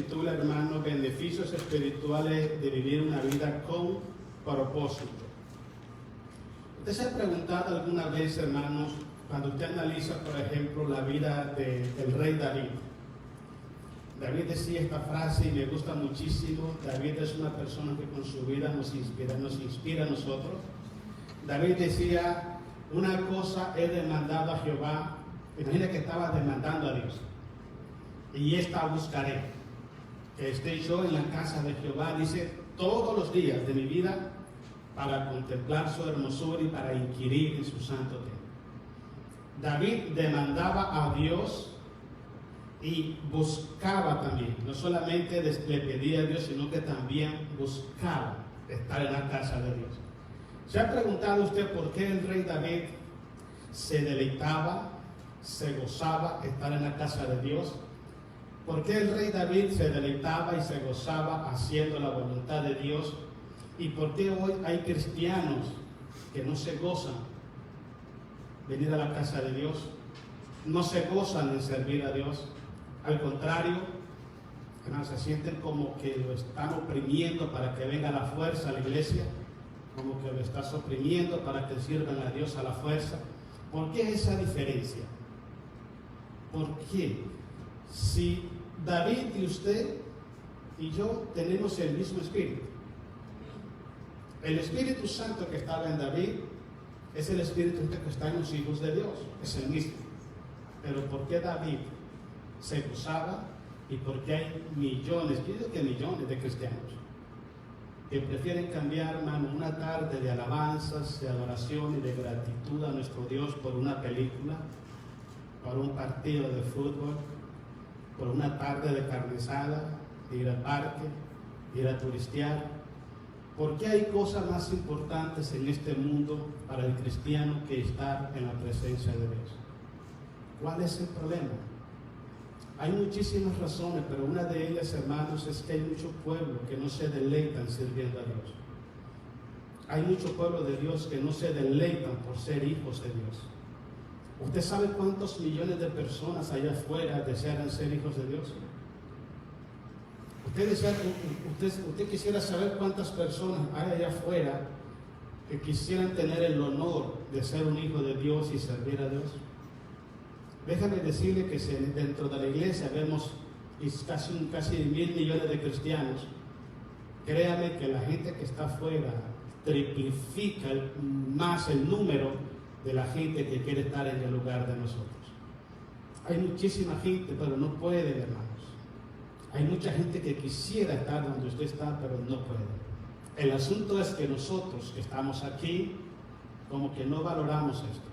titula, hermano, Beneficios espirituales de vivir una vida con propósito. ¿Usted se ha preguntado alguna vez, hermanos, cuando usted analiza, por ejemplo, la vida del rey David? David decía esta frase y me gusta muchísimo. David es una persona que con su vida nos inspira a nosotros. David decía, una cosa he demandado a Jehová. Imagina que estaba demandando a Dios. Y esta buscaré, que esté yo en la casa de Jehová, dice, todos los días de mi vida, para contemplar su hermosura y para inquirir en su santo templo. David demandaba a Dios y buscaba también, no solamente le pedía a Dios, sino que también buscaba estar en la casa de Dios. ¿Se ha preguntado usted por qué el rey David se deleitaba, se gozaba estar en la casa de Dios? ¿Por qué el rey David se deleitaba y se gozaba haciendo la voluntad de Dios? ¿Y por qué hoy hay cristianos que no se gozan venir a la casa de Dios? No se gozan en servir a Dios. Al contrario, se sienten como que lo están oprimiendo para que venga la fuerza a la iglesia, como que lo estás oprimiendo para que sirvan a Dios a la fuerza. ¿Por qué esa diferencia? ¿Por qué? Si David y usted y yo tenemos el mismo espíritu, el Espíritu Santo que estaba en David es el Espíritu que está en los hijos de Dios, es el mismo. Pero ¿por qué David se gozaba y por qué hay millones, yo digo que millones de cristianos que prefieren cambiar, hermano, una tarde de alabanzas, de adoración y de gratitud a nuestro Dios por una película, por un partido de fútbol, por una tarde de carne asada, de ir al parque, de ir a turistear? ¿Por qué hay cosas más importantes en este mundo para el cristiano que estar en la presencia de Dios? ¿Cuál es el problema? Hay muchísimas razones, pero una de ellas, hermanos, es que hay mucho pueblo que no se deleitan sirviendo a Dios. Hay mucho pueblo de Dios que no se deleitan por ser hijos de Dios. ¿Usted sabe cuántos millones de personas allá afuera desean ser hijos de Dios? Usted quisiera saber cuántas personas hay allá afuera que quisieran tener el honor de ser un hijo de Dios y servir a Dios. Déjame decirle que dentro de la iglesia vemos casi 1.000 millones de cristianos. Créame que la gente que está afuera triplifica más el número de la gente que quiere estar en el lugar de nosotros. Hay muchísima gente, pero no puede, hermanos. Hay mucha gente que quisiera estar donde usted está, pero no puede. El asunto es que nosotros que estamos aquí, como que no valoramos esto.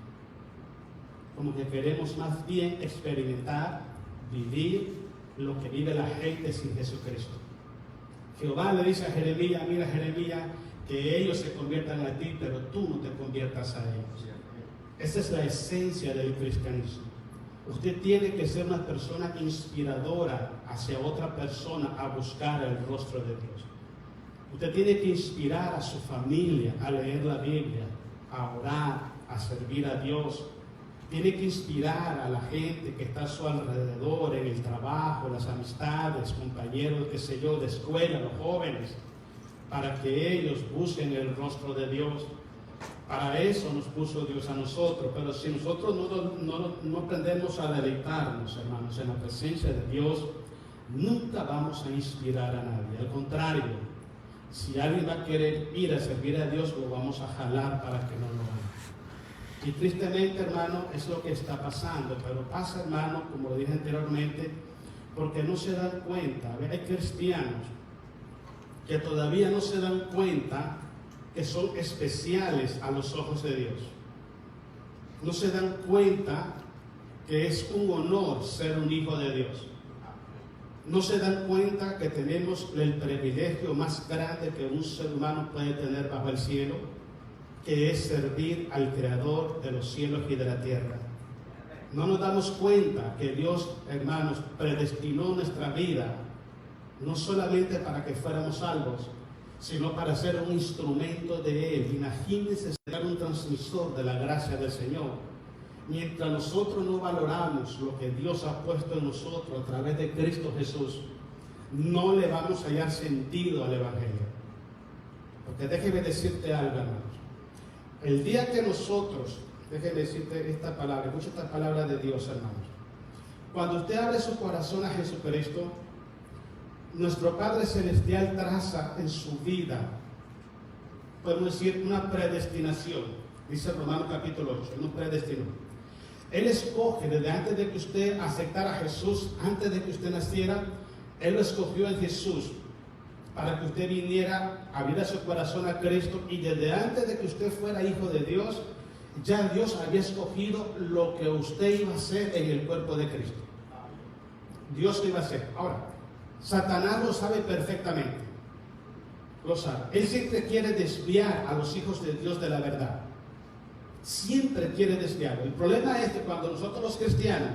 Como que queremos más bien experimentar, vivir lo que vive la gente sin Jesucristo. Jehová le dice a Jeremías, mira Jeremías, que ellos se conviertan a ti, pero tú no te conviertas a ellos. Esa es la esencia del cristianismo. Usted tiene que ser una persona inspiradora hacia otra persona a buscar el rostro de Dios. Usted tiene que inspirar a su familia a leer la Biblia, a orar, a servir a Dios. Tiene que inspirar a la gente que está a su alrededor, en el trabajo, las amistades, compañeros, qué sé yo, de escuela, los jóvenes, para que ellos busquen el rostro de Dios. Para eso nos puso Dios a nosotros, pero si nosotros no aprendemos a deleitarnos, hermanos, en la presencia de Dios, nunca vamos a inspirar a nadie. Al contrario, si alguien va a querer ir a servir a Dios, lo vamos a jalar para que no lo haga. Y tristemente, hermano, es lo que está pasando, pero pasa, hermano, como lo dije anteriormente, porque no se dan cuenta. Hay cristianos que todavía no se dan cuenta que son especiales a los ojos de Dios. No se dan cuenta que es un honor ser un hijo de Dios. No se dan cuenta que tenemos el privilegio más grande que un ser humano puede tener bajo el cielo, que es servir al Creador de los cielos y de la tierra. No nos damos cuenta que Dios, hermanos, predestinó nuestra vida no solamente para que fuéramos salvos, sino para ser un instrumento de Él. Imagínense ser un transmisor de la gracia del Señor. Mientras nosotros no valoramos lo que Dios ha puesto en nosotros a través de Cristo Jesús, no le vamos a hallar sentido al Evangelio. Porque déjeme decirte algo, hermanos. El día que nosotros, déjeme decirte esta palabra, escucha esta palabra de Dios, hermanos. Cuando usted abre su corazón a Jesucristo, nuestro Padre Celestial traza en su vida, podemos decir, una predestinación. Dice Romanos capítulo 8, no predestinó. Él escoge desde antes de que usted aceptara a Jesús, antes de que usted naciera, Él lo escogió en Jesús para que usted viniera a abrir su corazón a Cristo, y desde antes de que usted fuera hijo de Dios, ya Dios había escogido lo que usted iba a hacer en el cuerpo de Cristo. Dios lo iba a hacer. Ahora, Satanás lo sabe perfectamente. Lo sabe. Él siempre quiere desviar a los hijos de Dios de la verdad. Siempre quiere desviarlo. El problema es que cuando nosotros los cristianos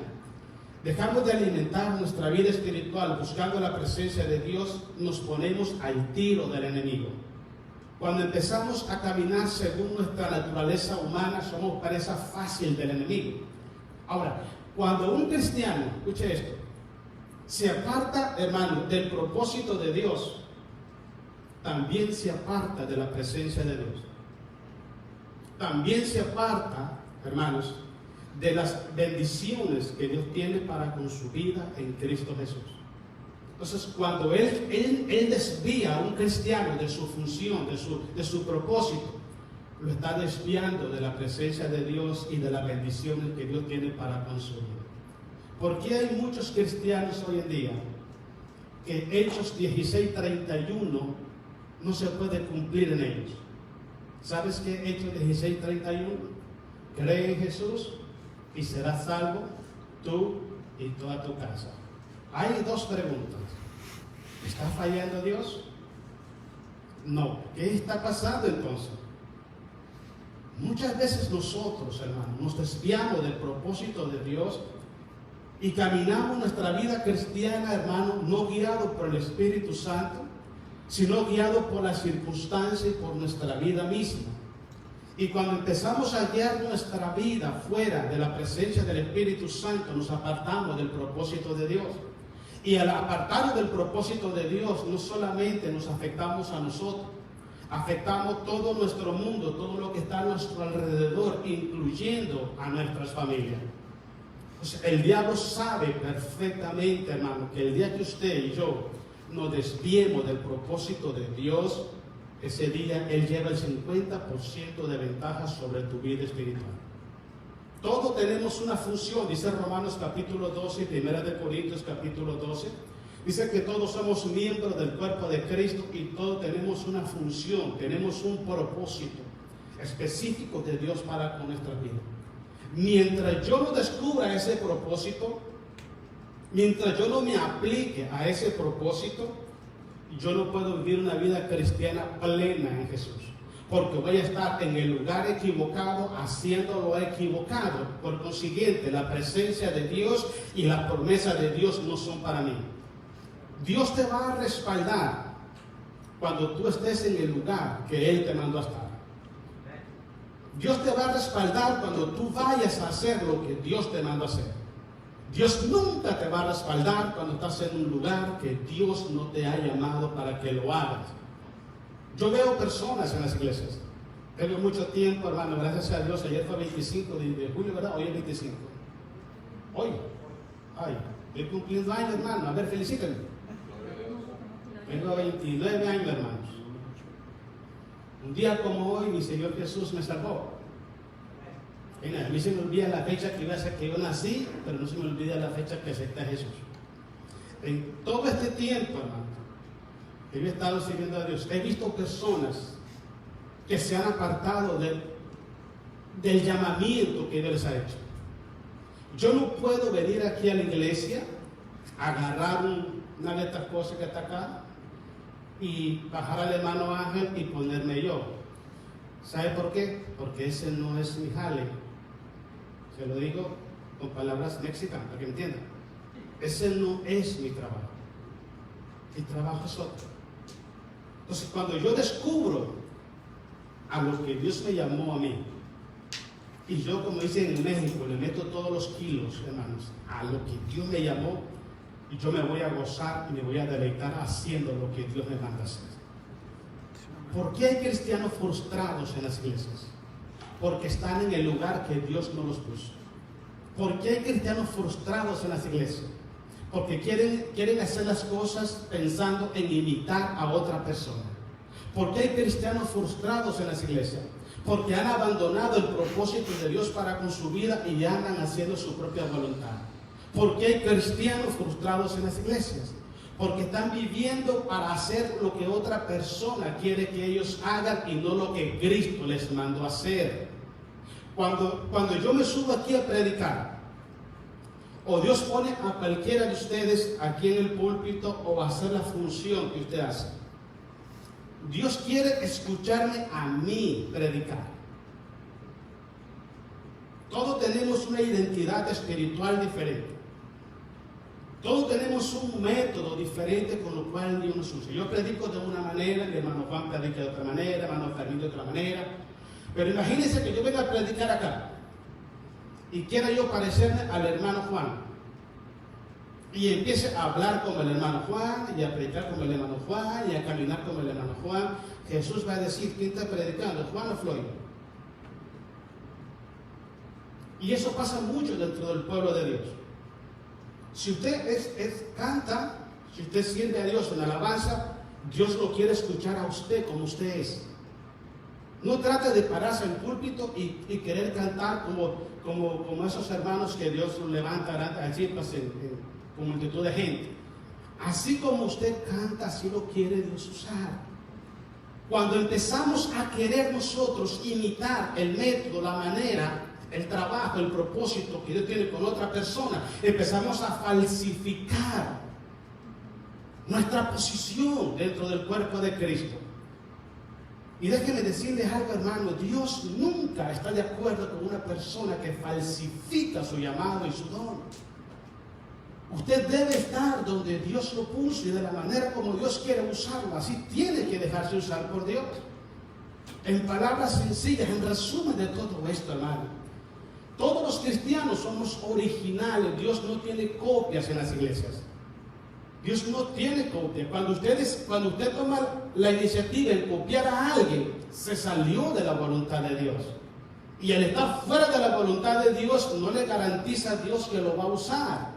dejamos de alimentar nuestra vida espiritual buscando la presencia de Dios, nos ponemos al tiro del enemigo. Cuando empezamos a caminar según nuestra naturaleza humana, somos presa fácil del enemigo. Ahora, cuando un cristiano, escuche esto, se aparta, hermano, del propósito de Dios, también se aparta de la presencia de Dios. También se aparta, hermanos, de las bendiciones que Dios tiene para con su vida en Cristo Jesús. Entonces, cuando Él desvía a un cristiano de su función, de su propósito, lo está desviando de la presencia de Dios y de las bendiciones que Dios tiene para con su vida. ¿Por qué hay muchos cristianos hoy en día que Hechos 16:31 no se puede cumplir en ellos? ¿Sabes qué? Hechos 16:31, cree en Jesús y serás salvo tú y toda tu casa. Hay dos preguntas. ¿Está fallando Dios? No. ¿Qué está pasando entonces? Muchas veces nosotros, hermanos, nos desviamos del propósito de Dios y caminamos nuestra vida cristiana, hermano, no guiado por el Espíritu Santo, sino guiado por las circunstancias y por nuestra vida misma. Y cuando empezamos a guiar nuestra vida fuera de la presencia del Espíritu Santo, nos apartamos del propósito de Dios. Y al apartarnos del propósito de Dios, no solamente nos afectamos a nosotros, afectamos todo nuestro mundo, todo lo que está a nuestro alrededor, incluyendo a nuestras familias. Entonces, el diablo sabe perfectamente, hermano, que el día que usted y yo nos desviemos del propósito de Dios, ese día Él lleva el 50% de ventaja sobre tu vida espiritual. Todos tenemos una función, dice Romanos capítulo 12 y 1 de Corintios capítulo 12. Dice que todos somos miembros del cuerpo de Cristo y todos tenemos una función, tenemos un propósito específico de Dios para con nuestra vida. Mientras yo no descubra ese propósito, mientras yo no me aplique a ese propósito, yo no puedo vivir una vida cristiana plena en Jesús. Porque voy a estar en el lugar equivocado, haciendo lo equivocado. Por consiguiente, la presencia de Dios y la promesa de Dios no son para mí. Dios te va a respaldar cuando tú estés en el lugar que Él te mandó a estar. Dios te va a respaldar cuando tú vayas a hacer lo que Dios te mandó a hacer. Dios nunca te va a respaldar cuando estás en un lugar que Dios no te ha llamado para que lo hagas. Yo veo personas en las iglesias. Tengo mucho tiempo, hermano, gracias a Dios. Ayer fue 25 de julio, ¿verdad? Hoy es 25. Hoy. Ay, estoy cumpliendo años, hermano. A ver, felicítenme. Tengo 29 años, hermanos. Un día como hoy, mi Señor Jesús me salvó. A mí se me olvida la fecha que yo nací, pero no se me olvida la fecha que acepté a Jesús. En todo este tiempo, hermano, que yo he estado sirviendo a Dios, he visto personas que se han apartado del llamamiento que Dios les ha hecho. Yo no puedo venir aquí a la iglesia, agarrar una de estas cosas que está acá y bajar al hermano Ángel y ponerme yo. ¿Sabe por qué? Porque ese no es mi jale. Se lo digo con palabras mexicanas, para que me entiendan. Ese no es mi trabajo. Mi trabajo es otro. Entonces, cuando yo descubro a lo que Dios me llamó a mí, y yo, como dicen en México, le meto todos los kilos, hermanos, a lo que Dios me llamó, y yo me voy a gozar y me voy a deleitar haciendo lo que Dios me manda hacer. ¿Por qué hay cristianos frustrados en las iglesias? Porque están en el lugar que Dios no los puso. ¿Por qué hay cristianos frustrados en las iglesias? Porque quieren hacer las cosas pensando en imitar a otra persona. ¿Por qué hay cristianos frustrados en las iglesias? Porque han abandonado el propósito de Dios para con su vida y ya andan haciendo su propia voluntad. ¿Por qué hay cristianos frustrados en las iglesias? Porque están viviendo para hacer lo que otra persona quiere que ellos hagan y no lo que Cristo les mandó a hacer. Cuando yo me subo aquí a predicar, o Dios pone a cualquiera de ustedes aquí en el púlpito o a hacer la función que usted hace, Dios quiere escucharme a mí predicar. Todos tenemos una identidad espiritual diferente. Todos tenemos un método diferente con lo cual Dios nos usa. Yo predico de una manera, mi hermano Juan predica de otra manera, hermano Fermín de otra manera. Pero imagínense que yo venga a predicar acá y quiera yo parecerme al hermano Juan y empiece a hablar como el hermano Juan y a predicar como el hermano Juan y a caminar como el hermano Juan. Jesús va a decir: ¿quién está predicando, Juan o Floyd? Y eso pasa mucho dentro del pueblo de Dios. Si usted canta, si usted sirve a Dios en alabanza, Dios lo quiere escuchar a usted como usted es. No trate de pararse en púlpito y querer cantar como esos hermanos que Dios levanta allí con multitud de gente. Así como usted canta, así lo quiere Dios usar. Cuando empezamos a querer nosotros imitar el método, la manera, el trabajo, el propósito que Dios tiene con otra persona, empezamos a falsificar nuestra posición dentro del cuerpo de Cristo. Y déjenme decirles algo, hermano: Dios nunca está de acuerdo con una persona que falsifica su llamado y su don. Usted debe estar donde Dios lo puso y de la manera como Dios quiere usarlo. Así tiene que dejarse usar por Dios. En palabras sencillas, en resumen de todo esto, hermano, todos los cristianos somos originales. Dios no tiene copias en las iglesias. Dios no tiene copia. Cuando usted toma la iniciativa en copiar a alguien, se salió de la voluntad de Dios. Y al estar fuera de la voluntad de Dios, no le garantiza a Dios que lo va a usar.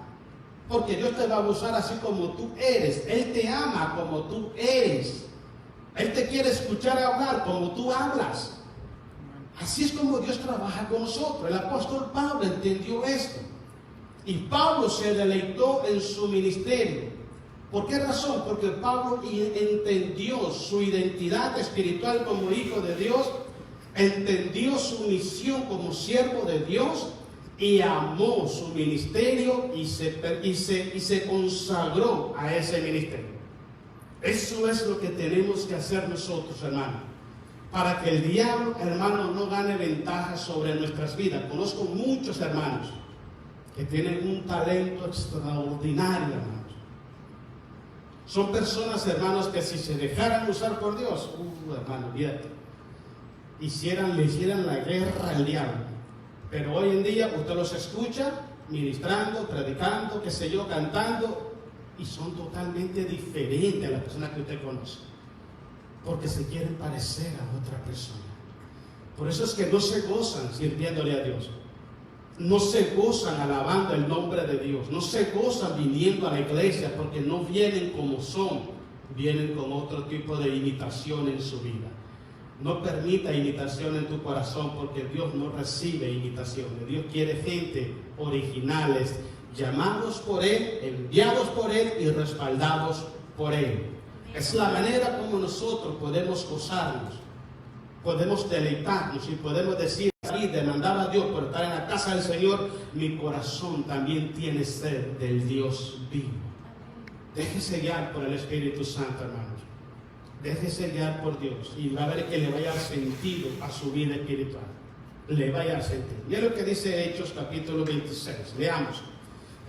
Porque Dios te va a usar así como tú eres. Él te ama como tú eres. Él te quiere escuchar hablar como tú hablas. Así es como Dios trabaja con nosotros. El apóstol Pablo entendió esto. Y Pablo se deleitó en su ministerio. ¿Por qué razón? Porque Pablo entendió su identidad espiritual como hijo de Dios, entendió su misión como siervo de Dios y amó su ministerio y se consagró a ese ministerio. Eso es lo que tenemos que hacer nosotros, hermano, para que el diablo, hermano, no gane ventaja sobre nuestras vidas. Conozco muchos hermanos que tienen un talento extraordinario, hermanos. Son personas, hermanos, que si se dejaran usar por Dios, hermano, olvídate, le hicieran la guerra al diablo. Pero hoy en día usted los escucha ministrando, predicando, qué sé yo, cantando, y son totalmente diferentes a las personas que usted conoce, porque se quieren parecer a otra persona. Por eso es que no se gozan sirviéndole a Dios, no se gozan alabando el nombre de Dios, no se gozan viniendo a la iglesia, porque no vienen como son, vienen con otro tipo de imitación en su vida. No permita imitación en tu corazón, porque Dios no recibe imitaciones. Dios quiere gente originales, llamados por Él, enviados por Él y respaldados por Él. Es la manera como nosotros podemos gozarnos, podemos deleitarnos y podemos decir: y demandaba a Dios por estar en la casa del Señor, mi corazón también tiene sed del Dios vivo. Déjese guiar por el Espíritu Santo, hermanos. Déjese guiar por Dios y va a ver que le vaya a dar sentido a su vida espiritual. Le vaya a dar sentido. Mira lo que dice Hechos capítulo 26. Leamos.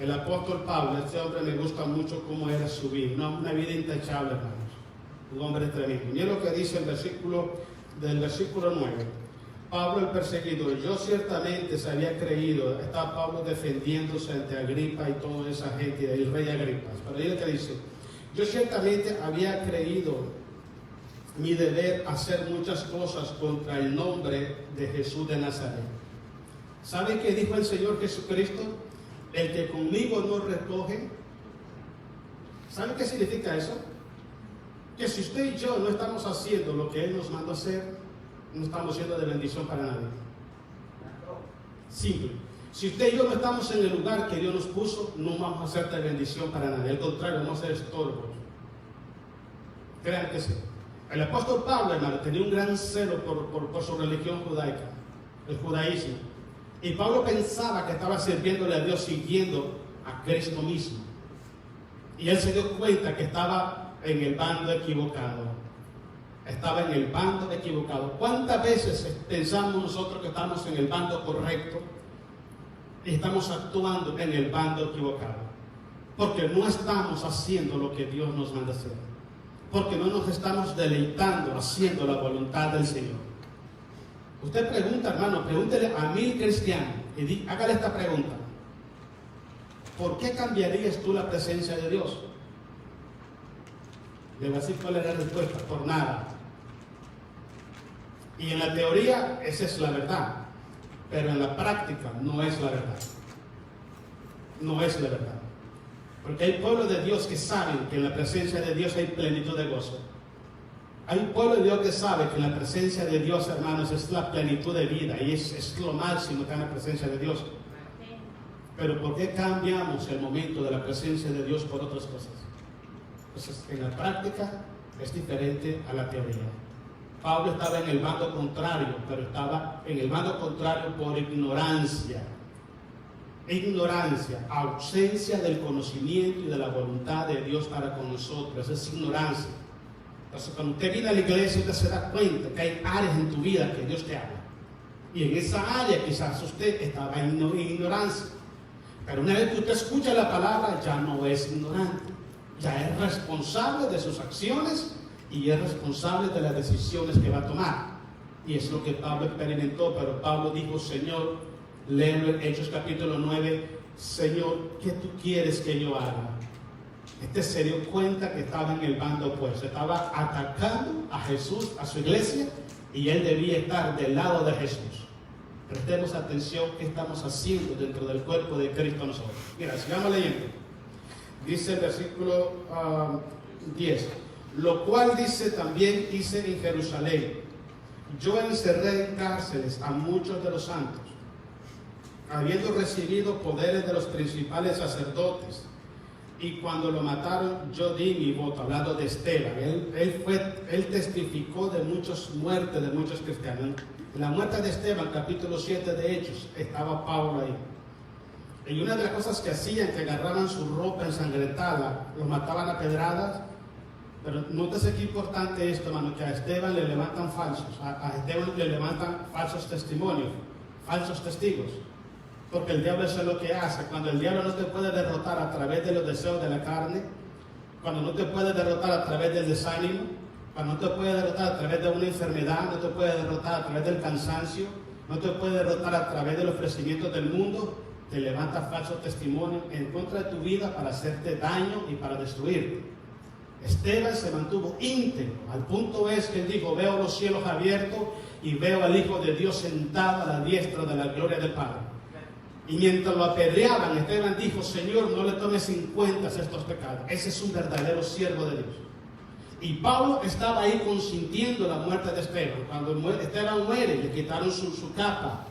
El apóstol Pablo, este hombre me gusta mucho cómo era su vida. Una vida intachable, hermanos. Un hombre tremendo. Mira lo que dice el versículo 9. Pablo el perseguidor, yo ciertamente se había creído, está Pablo defendiéndose ante Agripa y toda esa gente, el rey Agripa. Pero ahí lo que dice, yo ciertamente había creído mi deber hacer muchas cosas contra el nombre de Jesús de Nazaret. ¿Sabe qué dijo el Señor Jesucristo? El que conmigo no recoge. ¿Sabe qué significa eso? Que si usted y yo no estamos haciendo lo que Él nos mandó a hacer, no estamos siendo de bendición para nadie. Simple. Si usted y yo no estamos en el lugar que Dios nos puso, no vamos a ser de bendición para nadie. Al contrario, vamos a ser estorbos. Créanme que sí. El apóstol Pablo, hermano, tenía un gran celo por su religión judaica, el judaísmo. Y Pablo pensaba que estaba sirviéndole a Dios siguiendo a Cristo mismo. Y él se dio cuenta que estaba en el bando equivocado. Estaba en el bando equivocado. ¿Cuántas veces pensamos nosotros que estamos en el bando correcto y estamos actuando en el bando equivocado? Porque no estamos haciendo lo que Dios nos manda hacer. Porque no nos estamos deleitando haciendo la voluntad del Señor. Usted pregunta, hermano, pregúntele a 1000 cristianos y hágale esta pregunta: ¿por qué cambiarías tú la presencia de Dios? Le voy a decir cuál es la respuesta: por nada. Y en la teoría esa es la verdad, pero en la práctica no es la verdad. No es la verdad. Porque hay pueblos de Dios que saben que en la presencia de Dios hay plenitud de gozo. Hay un pueblo de Dios que sabe que en la presencia de Dios, hermanos, es la plenitud de vida y es lo máximo que hay en la presencia de Dios. Pero ¿por qué cambiamos el momento de la presencia de Dios por otras cosas? Entonces, en la práctica es diferente a la teoría. Pablo estaba en el bando contrario, pero estaba en el bando contrario por ignorancia. Ignorancia, ausencia del conocimiento y de la voluntad de Dios para con nosotros. Es ignorancia. Entonces, cuando usted viene a la iglesia, usted se da cuenta que hay áreas en tu vida que Dios te habla. Y en esa área quizás usted estaba en ignorancia. Pero una vez que usted escucha la palabra, ya no es ignorante. Ya es responsable de sus acciones y es responsable de las decisiones que va a tomar. Y es lo que Pablo experimentó. Pero Pablo dijo: Señor, léelo en Hechos capítulo 9, Señor, ¿qué tú quieres que yo haga? Este se dio cuenta que estaba en el bando opuesto. Estaba atacando a Jesús, a su iglesia, y él debía estar del lado de Jesús. Prestemos atención qué estamos haciendo dentro del cuerpo de Cristo nosotros. Mira, sigamos leyendo. Dice el versículo 10. Lo cual dice también, hice en Jerusalén. Yo encerré en cárceles a muchos de los santos, habiendo recibido poderes de los principales sacerdotes. Y cuando lo mataron, yo di mi voto. Hablando de Esteban, él testificó de muchas muertes de muchos cristianos. En la muerte de Esteban, capítulo 7 de Hechos, estaba Pablo ahí. Y una de las cosas que hacían, que agarraban su ropa ensangrentada, los mataban a pedradas. Pero nótese qué importante esto, hermano, que a Esteban le levantan a Esteban le levantan falsos testimonios, falsos testigos. Porque el diablo eso es lo que hace. Cuando el diablo no te puede derrotar a través de los deseos de la carne, cuando no te puede derrotar a través del desánimo, cuando no te puede derrotar a través de una enfermedad, no te puede derrotar a través del cansancio, no te puede derrotar a través del ofrecimiento del mundo, te levanta falsos testimonios en contra de tu vida para hacerte daño y para destruirte. Esteban se mantuvo íntegro, al punto es que él dijo: veo los cielos abiertos y veo al Hijo de Dios sentado a la diestra de la gloria del Padre. Y mientras lo apedreaban, Esteban dijo: Señor, no le tomes en cuenta estos pecados. Ese es un verdadero siervo de Dios. Y Pablo estaba ahí consintiendo la muerte de Esteban. Cuando Esteban muere, le quitaron su capa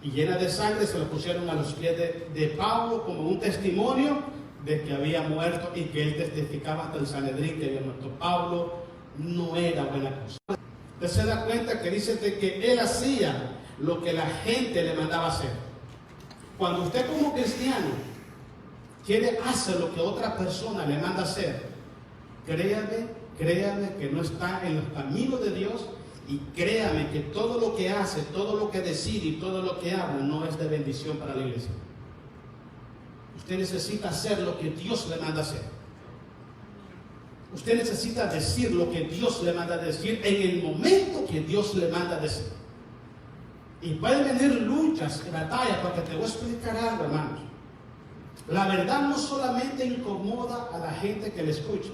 y llena de sangre, se lo pusieron a los pies de Pablo como un testimonio de que había muerto y que él testificaba ante el Sanedrín que había muerto. Pablo no era buena cosa. Usted se da cuenta que dice que él hacía lo que la gente le mandaba hacer. Cuando usted como cristiano quiere hacer lo que otra persona le manda hacer, créame que no está en los caminos de Dios, y créame que todo lo que hace, todo lo que decide y todo lo que habla no es de bendición para la iglesia. Usted necesita hacer lo que Dios le manda hacer. Usted necesita decir lo que Dios le manda decir en el momento que Dios le manda decir. Y pueden venir luchas y batallas, porque te voy a explicar algo, hermanos. La verdad no solamente incomoda a la gente que le escucha.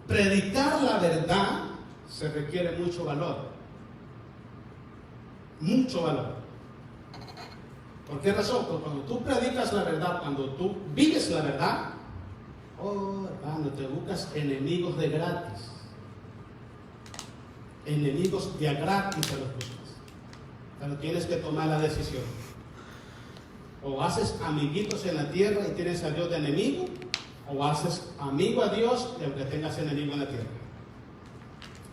Predicar la verdad se requiere mucho valor. Mucho valor. ¿Por qué razón? Porque cuando tú predicas la verdad, cuando tú vives la verdad, oh hermano, te buscas enemigos de gratis. Enemigos de a gratis te los buscas. Pero tienes que tomar la decisión. O haces amiguitos en la tierra y tienes a Dios de enemigo, o haces amigo a Dios y aunque tengas enemigo en la tierra.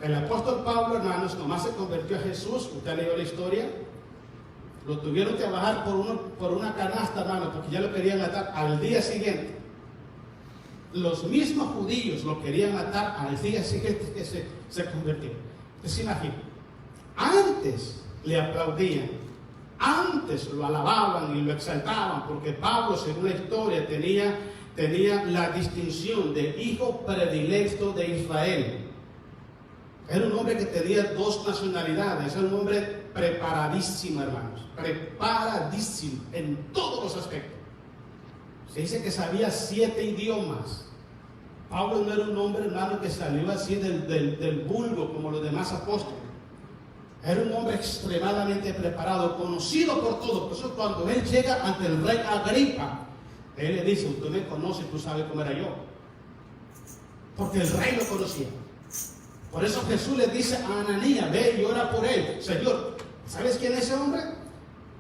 El apóstol Pablo, hermanos, nomás se convirtió a Jesús. Usted leyó la historia. Lo tuvieron que bajar por una canasta, hermano, porque ya lo querían matar al día siguiente. Los mismos judíos lo querían matar al día siguiente que se convirtió. Usted se imagina. Antes le aplaudían, antes lo alababan y lo exaltaban, porque Pablo, según la historia, tenía la distinción de hijo predilecto de Israel. Era un hombre que tenía 2 nacionalidades, era un hombre preparadísimo, hermanos, preparadísimo en todos los aspectos. Se dice que sabía 7 idiomas. Pablo no era un hombre, hermano, que salió así del vulgo como los demás apóstoles. Era un hombre extremadamente preparado, conocido por todos. Por eso cuando él llega ante el rey Agripa, él le dice: usted me conoce, tú sabes cómo era yo. Porque el rey lo conocía. Por eso Jesús le dice a Ananías: ve y ora por él. Señor, ¿sabes quién es ese hombre?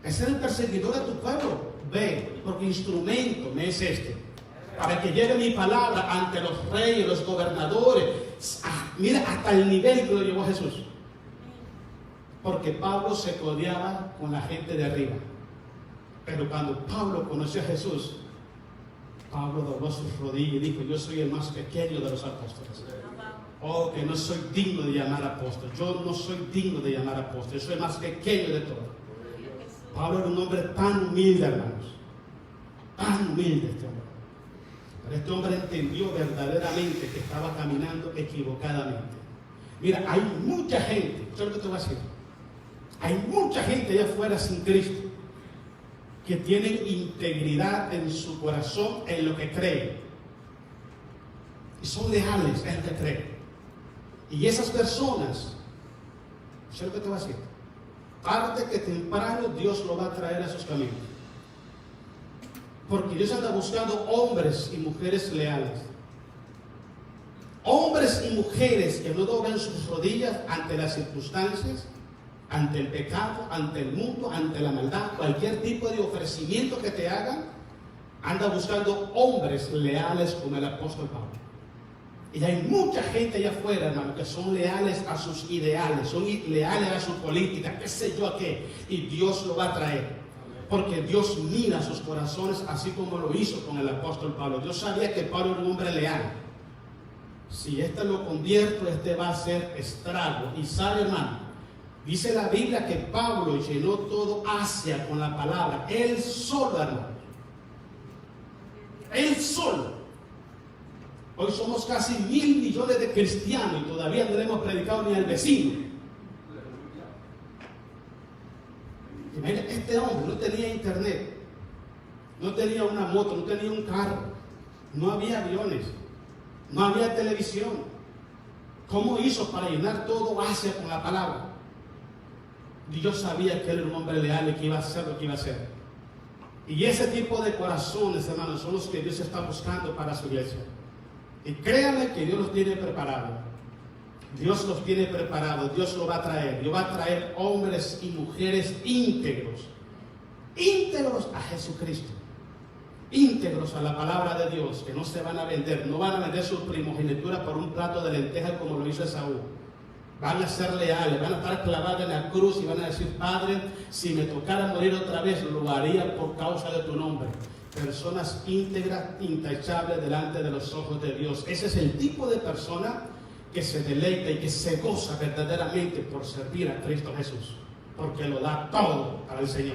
Ese es el perseguidor de tu pueblo. Ve, porque instrumento me es este, para que lleve mi palabra ante los reyes, los gobernadores. Mira hasta el nivel que lo llevó Jesús. Porque Pablo se codeaba con la gente de arriba. Pero cuando Pablo conoció a Jesús, Pablo dobló sus rodillas y dijo: yo soy el más pequeño de los apóstoles. Oh, que no soy digno de llamar apóstol. Yo no soy digno de llamar apóstol. Yo soy el más pequeño de todos. Pablo era un hombre tan humilde, hermanos. Tan humilde este hombre. Pero este hombre entendió verdaderamente que estaba caminando equivocadamente. Mira, hay mucha gente, eso es lo que te voy a decir. Hay mucha gente allá afuera sin Cristo que tienen integridad en su corazón en lo que creen. Y son leales en lo que creen. Y esas personas, eso es lo que te voy a decir. Tarde que temprano Dios lo va a traer a sus caminos. Porque Dios anda buscando hombres y mujeres leales. Hombres y mujeres que no doblen sus rodillas ante las circunstancias, ante el pecado, ante el mundo, ante la maldad, cualquier tipo de ofrecimiento que te hagan. Anda buscando hombres leales como el apóstol Pablo. Y hay mucha gente allá afuera, hermano, que son leales a sus ideales, son leales a su política, qué sé yo a qué. Y Dios lo va a traer. Porque Dios mira sus corazones así como lo hizo con el apóstol Pablo. Dios sabía que Pablo era un hombre leal. Si lo convierto, va a ser estrago. Y sabe, hermano, dice la Biblia que Pablo llenó todo Asia con la palabra. Él solo, hermano. Él solo. Hoy somos casi 1.000 millones de cristianos y todavía no le hemos predicado ni al vecino. Imagínate, este hombre no tenía internet, no tenía una moto, no tenía un carro, no había aviones, no había televisión. ¿Cómo hizo para llenar todo Asia con la palabra? Dios sabía que él era un hombre leal y que iba a hacer lo que iba a hacer. Y ese tipo de corazones, hermanos, son los que Dios está buscando para su iglesia. Y créanme que Dios los tiene preparados. Dios los tiene preparados. Dios lo va a traer. Dios va a traer hombres y mujeres íntegros. Íntegros a Jesucristo. Íntegros a la palabra de Dios. Que no se van a vender. No van a vender su primogenitura por un plato de lentejas como lo hizo Esaú. Van a ser leales. Van a estar clavados en la cruz y van a decir: Padre, si me tocara morir otra vez, lo haría por causa de tu nombre. Personas íntegras, intachables delante de los ojos de Dios. Ese es el tipo de persona que se deleita y que se goza verdaderamente por servir a Cristo Jesús, porque lo da todo para el Señor.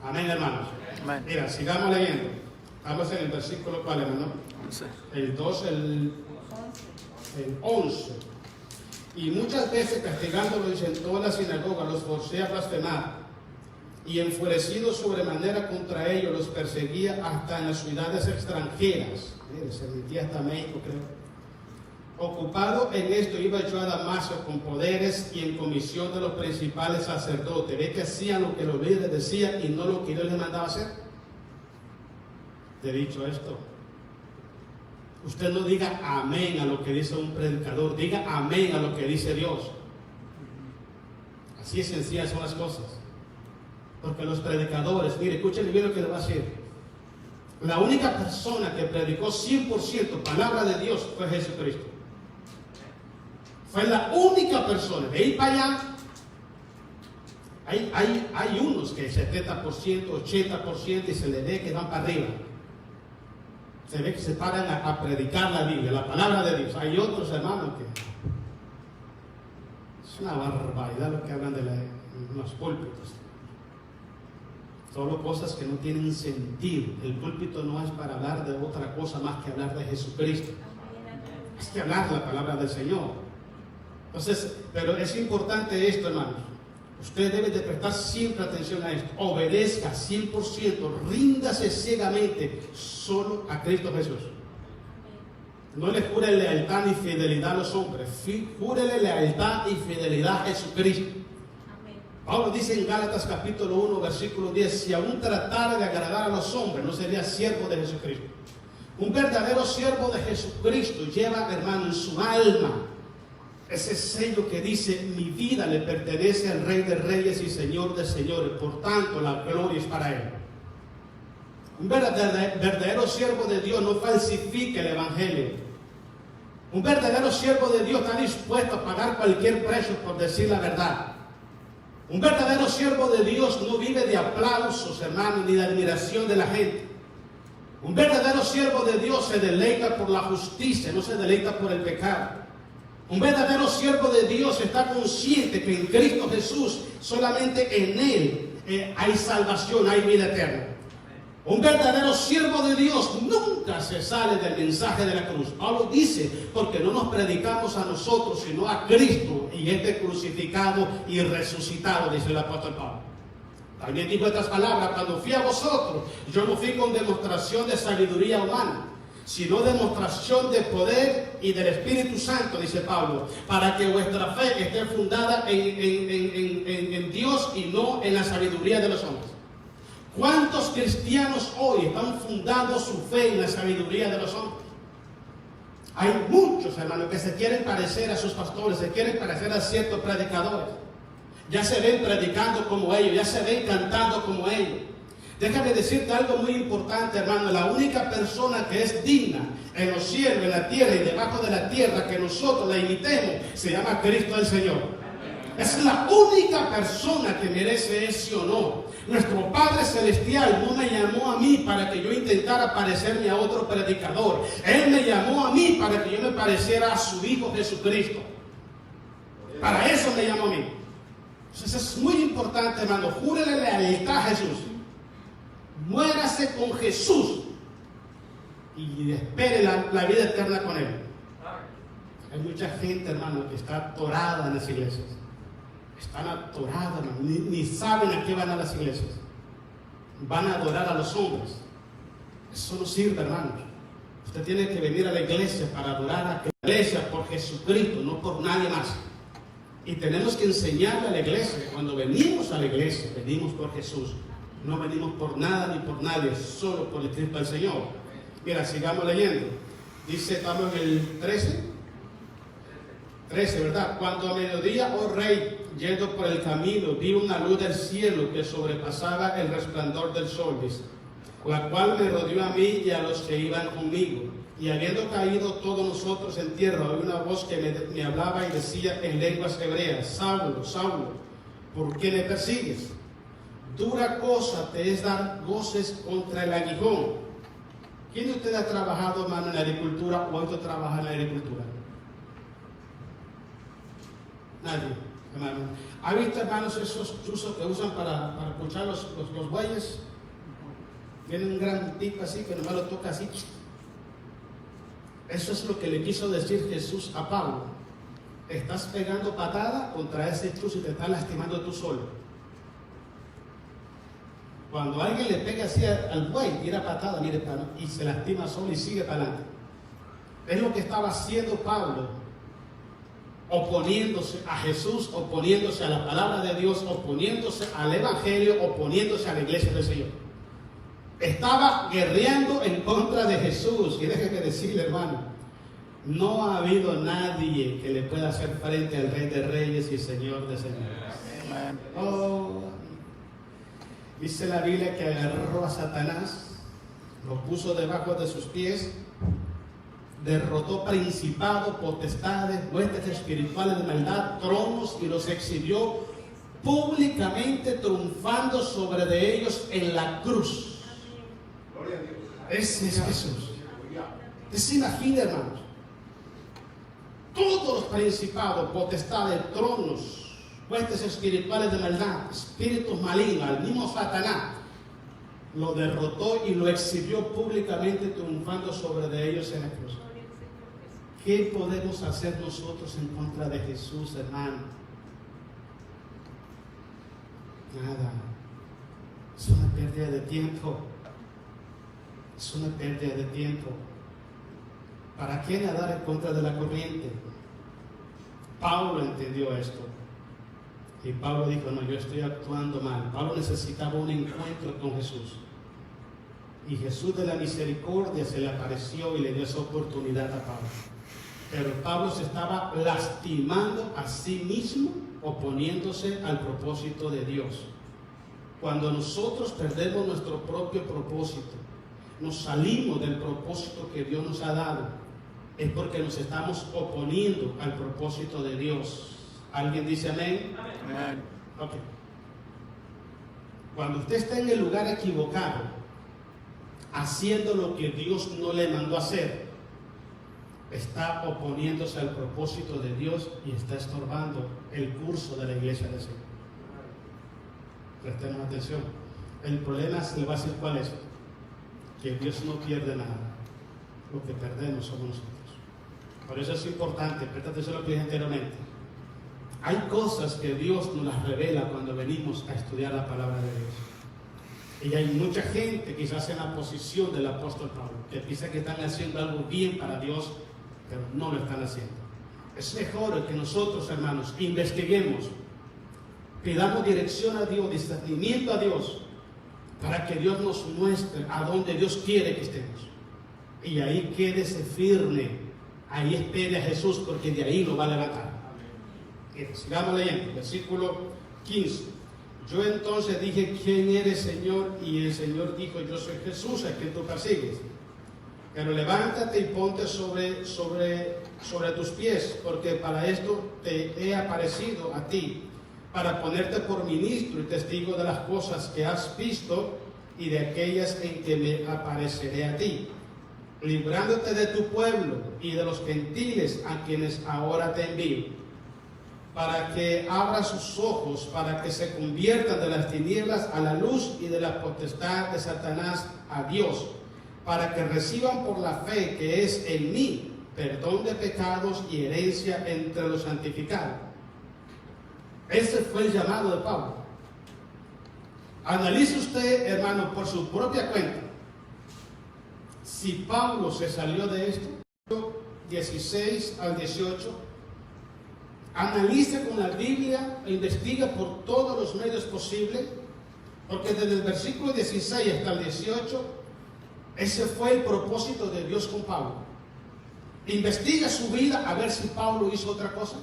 Amén, hermanos. Amén. Mira, sigamos leyendo. Estamos en el versículo, ¿cuál, hermano? 11. El 2, el 11. Y muchas veces castigándolos en toda la sinagoga, los forcé a blasfemar. Y enfurecido sobremanera contra ellos, los perseguía hasta en las ciudades extranjeras. Mire, se metía hasta México, creo. Ocupado en esto, iba yo a Damasco con poderes y en comisión de los principales sacerdotes. Ve que hacían lo que los líderes decían y no lo que Dios les mandaba hacer. Te he dicho esto. Usted no diga amén a lo que dice un predicador, diga amén a lo que dice Dios. Así es sencillas son las cosas. Porque los predicadores, mire, escuchen bien lo que le va a decir. La única persona que predicó 100% palabra de Dios fue Jesucristo. Fue la única persona. De ahí para allá, hay unos que 70%, 80% y se le ve que van para arriba. Se ve que se paran a predicar la Biblia, la palabra de Dios. Hay otros hermanos que es una barbaridad lo que hablan de los púlpitos. Solo cosas que no tienen sentido. El púlpito no es para hablar de otra cosa más que hablar de Jesucristo. Es que hablar la palabra del Señor. Entonces, pero es importante esto, hermanos. Usted debe de prestar siempre atención a esto. Obedezca 100%, ríndase ciegamente solo a Cristo Jesús. No le jure lealtad ni fidelidad a los hombres. Júrele lealtad y fidelidad a Jesucristo. Pablo dice en Gálatas capítulo 1, versículo 10, si aún tratara de agradar a los hombres, no sería siervo de Jesucristo. Un verdadero siervo de Jesucristo lleva, hermano, en su alma ese sello que dice, mi vida le pertenece al Rey de Reyes y Señor de Señores, por tanto la gloria es para Él. Un verdadero siervo de Dios no falsifica el Evangelio. Un verdadero siervo de Dios está dispuesto a pagar cualquier precio por decir la verdad. Un verdadero siervo de Dios no vive de aplausos, hermanos, ni de admiración de la gente. Un verdadero siervo de Dios se deleita por la justicia, no se deleita por el pecado. Un verdadero siervo de Dios está consciente que en Cristo Jesús, solamente en Él hay salvación, hay vida eterna. Un verdadero siervo de Dios nunca se sale del mensaje de la cruz. Pablo dice, porque no nos predicamos a nosotros, sino a Cristo y este crucificado y resucitado, dice el apóstol Pablo. También dijo estas palabras, cuando fui a vosotros, yo no fui con demostración de sabiduría humana, sino demostración de poder y del Espíritu Santo, dice Pablo, para que vuestra fe esté fundada en Dios y no en la sabiduría de los hombres. ¿Cuántos cristianos hoy están fundando su fe en la sabiduría de los hombres? Hay muchos, hermanos, que se quieren parecer a sus pastores, se quieren parecer a ciertos predicadores. Ya se ven predicando como ellos, ya se ven cantando como ellos. Déjame decirte algo muy importante, hermano. La única persona que es digna en los cielos, en la tierra y debajo de la tierra que nosotros la imitemos, se llama Cristo el Señor. Es la única persona que merece ese honor. Nuestro Padre Celestial no me llamó a mí para que yo intentara parecerme a otro predicador. Él me llamó a mí para que yo me pareciera a su Hijo Jesucristo. Para eso me llamó a mí. Entonces es muy importante, hermano. Júrele lealtad a Jesús. Muérase con Jesús y espere la vida eterna con Él. Hay mucha gente, hermano, que está atorada en las iglesias. Están atoradas, ni saben a qué van a las iglesias. Van a adorar a los hombres. Eso no sirve, hermano. Usted tiene que venir a la iglesia para adorar a la iglesia por Jesucristo, no por nadie más. Y tenemos que enseñarle a la iglesia. Cuando venimos a la iglesia, venimos por Jesús. No venimos por nada ni por nadie, solo por el Cristo del Señor. Mira, sigamos leyendo. Dice, estamos en el 13, ¿verdad? Cuando a mediodía, oh rey, yendo por el camino, vi una luz del cielo que sobrepasaba el resplandor del sol, dice, la cual me rodeó a mí y a los que iban conmigo. Y habiendo caído todos nosotros en tierra, oí una voz que me hablaba y decía en lenguas hebreas, Saulo, Saulo, ¿por qué me persigues? Dura cosa te es dar goces contra el aguijón. ¿Quién de ustedes ha trabajado, hermano, en la agricultura o ha trabajado en la agricultura? Nadie, hermano. ¿Ha visto, hermanos, esos chuzos que usan para puchar los bueyes? Tiene un gran pico así que nomás lo toca así. Eso es lo que le quiso decir Jesús a Pablo. estás pegando patada contra ese cruz y te estás lastimando tú solo. Cuando alguien le pega así al buey, tira patada, mire, y se lastima solo y sigue para adelante. Es lo que estaba haciendo Pablo, oponiéndose a Jesús, oponiéndose a la palabra de Dios, oponiéndose al Evangelio, oponiéndose a la iglesia del Señor. Estaba guerreando en contra de Jesús. Y déjeme decirle, hermano, no ha habido nadie que le pueda hacer frente al Rey de Reyes y Señor de Señores. Oh, dice la Biblia que agarró a Satanás, lo puso debajo de sus pies, derrotó principados, potestades, huestes espirituales de maldad, tronos, y los exhibió públicamente, triunfando sobre de ellos en la cruz. Ese es Jesús. ¿Usted se imagina, hermanos? Todos los principados, potestades, tronos, huestes espirituales de maldad, espíritus malignos, al mismo Satanás, lo derrotó y lo exhibió públicamente, triunfando sobre de ellos en la cruz. ¿Qué podemos hacer nosotros en contra de Jesús, hermano? Nada. Es una pérdida de tiempo. Es una pérdida de tiempo. ¿Para qué nadar en contra de la corriente? Pablo entendió esto. Y Pablo dijo, no, yo estoy actuando mal. Pablo necesitaba un encuentro con Jesús. Y Jesús de la misericordia se le apareció y le dio esa oportunidad a Pablo. Pero Pablo se estaba lastimando a sí mismo, oponiéndose al propósito de Dios. Cuando nosotros perdemos nuestro propio propósito, nos salimos del propósito que Dios nos ha dado, es porque nos estamos oponiendo al propósito de Dios. ¿Alguien dice amén? Amén. Ok. Cuando usted está en el lugar equivocado, haciendo lo que Dios no le mandó a hacer, está oponiéndose al propósito de Dios y está estorbando el curso de la iglesia del Señor. Prestemos atención. El problema se le va a decir cuál es: que Dios no pierde nada. Lo que perdemos somos nosotros. Por eso es importante, presta atención a lo que dije anteriormente. Hay cosas que Dios nos las revela cuando venimos a estudiar la palabra de Dios. Y hay mucha gente, quizás en la posición del apóstol Pablo, que piensa que están haciendo algo bien para Dios, pero no lo están haciendo. Es mejor que nosotros, hermanos, investiguemos, pidamos dirección a Dios, discernimiento a Dios, para que Dios nos muestre a dónde Dios quiere que estemos. Y ahí quédese firme, ahí espere a Jesús, porque de ahí lo va a levantar. Sigamos leyendo, versículo 15. Yo entonces dije, ¿quién eres, Señor? Y el Señor dijo, yo soy Jesús, a quien tú persigues. Pero levántate y ponte sobre tus pies, porque para esto te he aparecido a ti, para ponerte por ministro y testigo de las cosas que has visto y de aquellas en que me apareceré a ti, librándote de tu pueblo y de los gentiles a quienes ahora te envío, para que abra sus ojos, para que se conviertan de las tinieblas a la luz y de la potestad de Satanás a Dios, para que reciban por la fe que es en mí perdón de pecados y herencia entre los santificados. Ese fue el llamado de Pablo. Analice usted, hermano, por su propia cuenta, si Pablo se salió de esto, 16 al 18, analice con la Biblia, investiga por todos los medios posibles, porque desde el versículo 16 hasta el 18, ese fue el propósito de Dios con Pablo. Investiga su vida a ver si Pablo hizo otra cosa.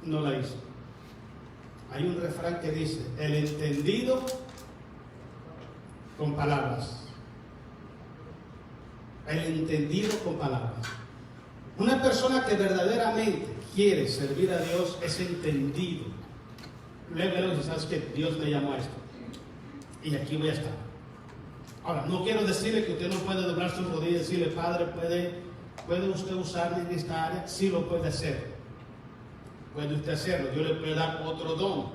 No la hizo. Hay un refrán que dice, el entendido con palabras. El entendido con palabras. Una persona que verdaderamente quiere servir a Dios es entendido. Luego dice, ¿sabes qué? Dios me llamó a esto. Y aquí voy a estar. Ahora, no quiero decirle que usted no puede doblar sus rodillas y decirle, Padre, ¿puede usted usarme en esta área? Sí lo puede hacer. Puede usted hacerlo. Dios le puede dar otro don.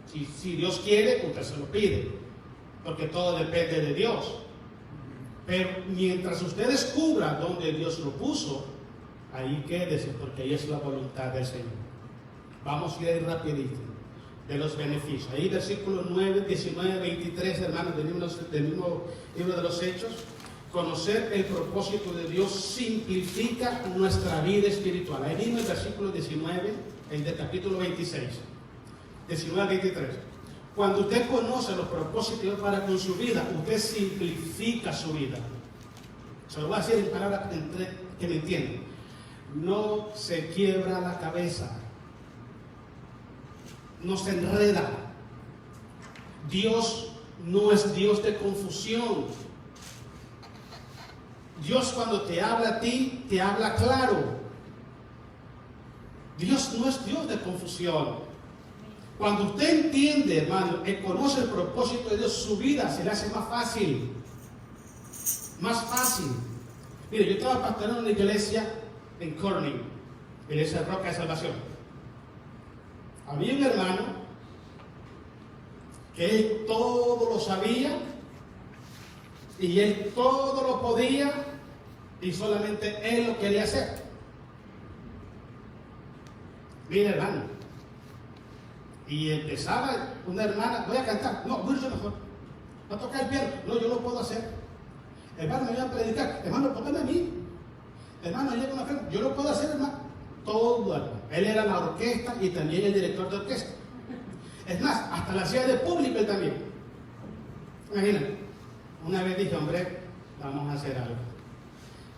Si Dios quiere, usted se lo pide. Porque todo depende de Dios. Pero mientras usted descubra dónde Dios lo puso, Ahí quédese, porque ahí es la voluntad del Señor. Vamos a ir rapidito de los beneficios. Ahí versículos 9, 19, 23, hermanos, del mismo libro de los Hechos. Conocer el propósito de Dios simplifica nuestra vida espiritual. Ahí mismo el versículo 19, el del capítulo 26. 19 al 23. Cuando usted conoce los propósitos de Dios para con su vida, usted simplifica su vida. Se lo voy a decir en palabras que me entienden. No se quiebra la cabeza. No se enreda. Dios no es Dios de confusión. Dios, cuando te habla a ti, te habla claro. Dios no es Dios de confusión. Cuando usted entiende, hermano, y conoce el propósito de Dios, su vida se le hace más fácil. Más fácil. Mire, yo estaba pastoreando en una iglesia en Corning, iglesia de Roca de Salvación. Había un hermano que él todo lo sabía y él todo lo podía y solamente él lo quería hacer. Mire, hermano, y empezaba una hermana, voy a cantar, no, voy a mejor, voy a tocar el piano, no, yo lo puedo hacer. Hermano, me voy a predicar, hermano, póngame a mí. Hermano, llega una frente, yo lo puedo hacer, hermano. Todo, hermano. Él era la orquesta y también el director de orquesta. Es más, hasta la hacía de público él también. Imagínate. Una vez dije, hombre, vamos a hacer algo.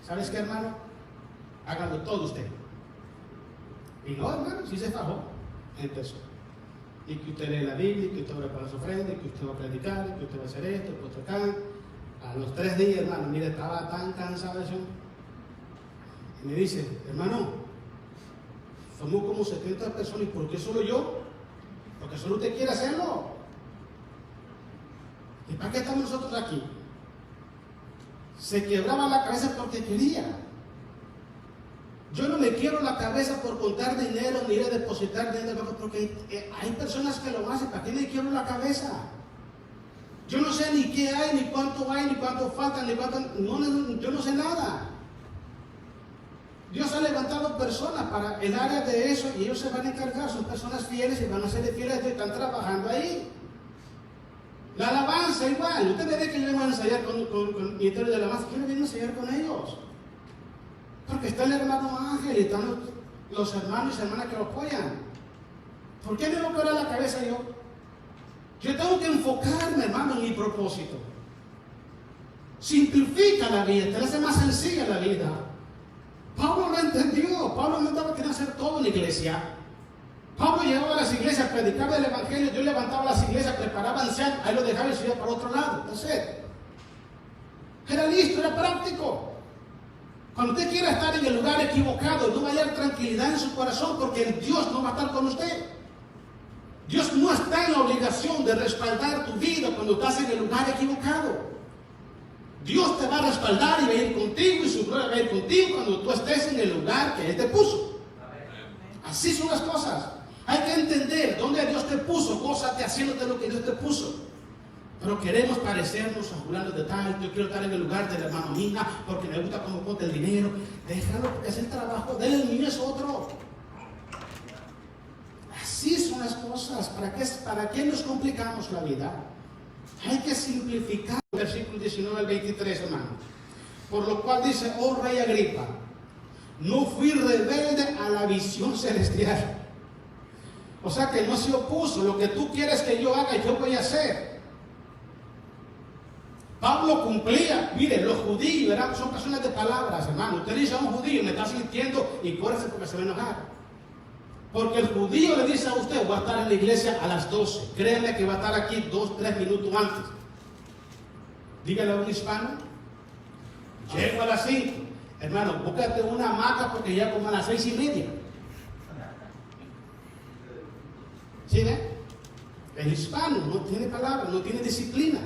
¿Sabes qué, hermano? Hágalo todo usted. Y no, hermano, sí se fajó. Empezó. Y que usted lee la Biblia, que usted va a preparar su ofrenda, que usted va a predicar, que usted va a hacer esto, que usted acá. A los 3 días, hermano, mire, estaba tan cansado de eso. Y me dice, hermano, somos como 70 personas, ¿y por qué solo yo? Porque solo usted quiere hacerlo. ¿Y para qué estamos nosotros aquí? Se quebraba la cabeza porque quería. Yo no me quiebro la cabeza por contar dinero, ni ir a depositar dinero, porque hay personas que lo hacen. ¿Para qué me quiebro la cabeza? Yo no sé ni qué hay, ni cuánto hay, ni cuánto falta, ni cuánto... yo no sé nada. Dios ha levantado personas para el área de eso y ellos se van a encargar, son personas fieles y van a ser fieles y están trabajando ahí. La alabanza igual, usted me ve que yo vengo a ensayar con ministerio de alabanza, ¿quién viene a ensayar con ellos? Porque está el hermano Ángel y están los hermanos y hermanas que lo apoyan. ¿Por qué me voy a quebrar la cabeza yo? Yo tengo que enfocarme, hermano, en mi propósito. Simplifica la vida, te la hace más sencilla la vida. Pablo lo entendió. Pablo no estaba queriendo hacer todo en la iglesia. Pablo llegaba a las iglesias, predicaba el evangelio, yo levantaba las iglesias, preparaba ancianos, ahí lo dejaba y se iba para otro lado. Entonces, era listo, era práctico. Cuando usted quiera estar en el lugar equivocado, no va a hallar tranquilidad en su corazón porque el Dios no va a estar con usted. Dios no está en la obligación de respaldar tu vida cuando estás en el lugar equivocado. Dios te va a respaldar y va a ir contigo y su gloria va a ir contigo cuando tú estés en el lugar que Él te puso. Así son las cosas. Hay que entender dónde Dios te puso, gózate haciéndote lo que Dios te puso. Pero queremos parecernos a fulano de tal, yo quiero estar en el lugar del hermano Mina porque me gusta cómo ponte el dinero. Déjalo porque es el trabajo de él, el mío es otro. Así son las cosas. ¿Para qué nos complicamos la vida? Hay que simplificar. Versículo 19 al 23, hermano. Por lo cual dice, oh rey Agripa, no fui rebelde a la visión celestial. O sea que no se opuso. Lo que tú quieres que yo haga, yo voy a hacer. Pablo cumplía. Mire, los judíos son personas de palabras, hermano. Usted dice a un judío, me está sintiendo y córrese porque se va a enojar. Porque el judío le dice a usted, voy a estar en la iglesia a las 12. Créanme que va a estar aquí 2-3 minutos antes. Dígale a un hispano, llego a las 5. Hermano, búscate una hamaca porque ya como a las 6:30. ¿Sí ve? El hispano no tiene palabra, no tiene disciplina.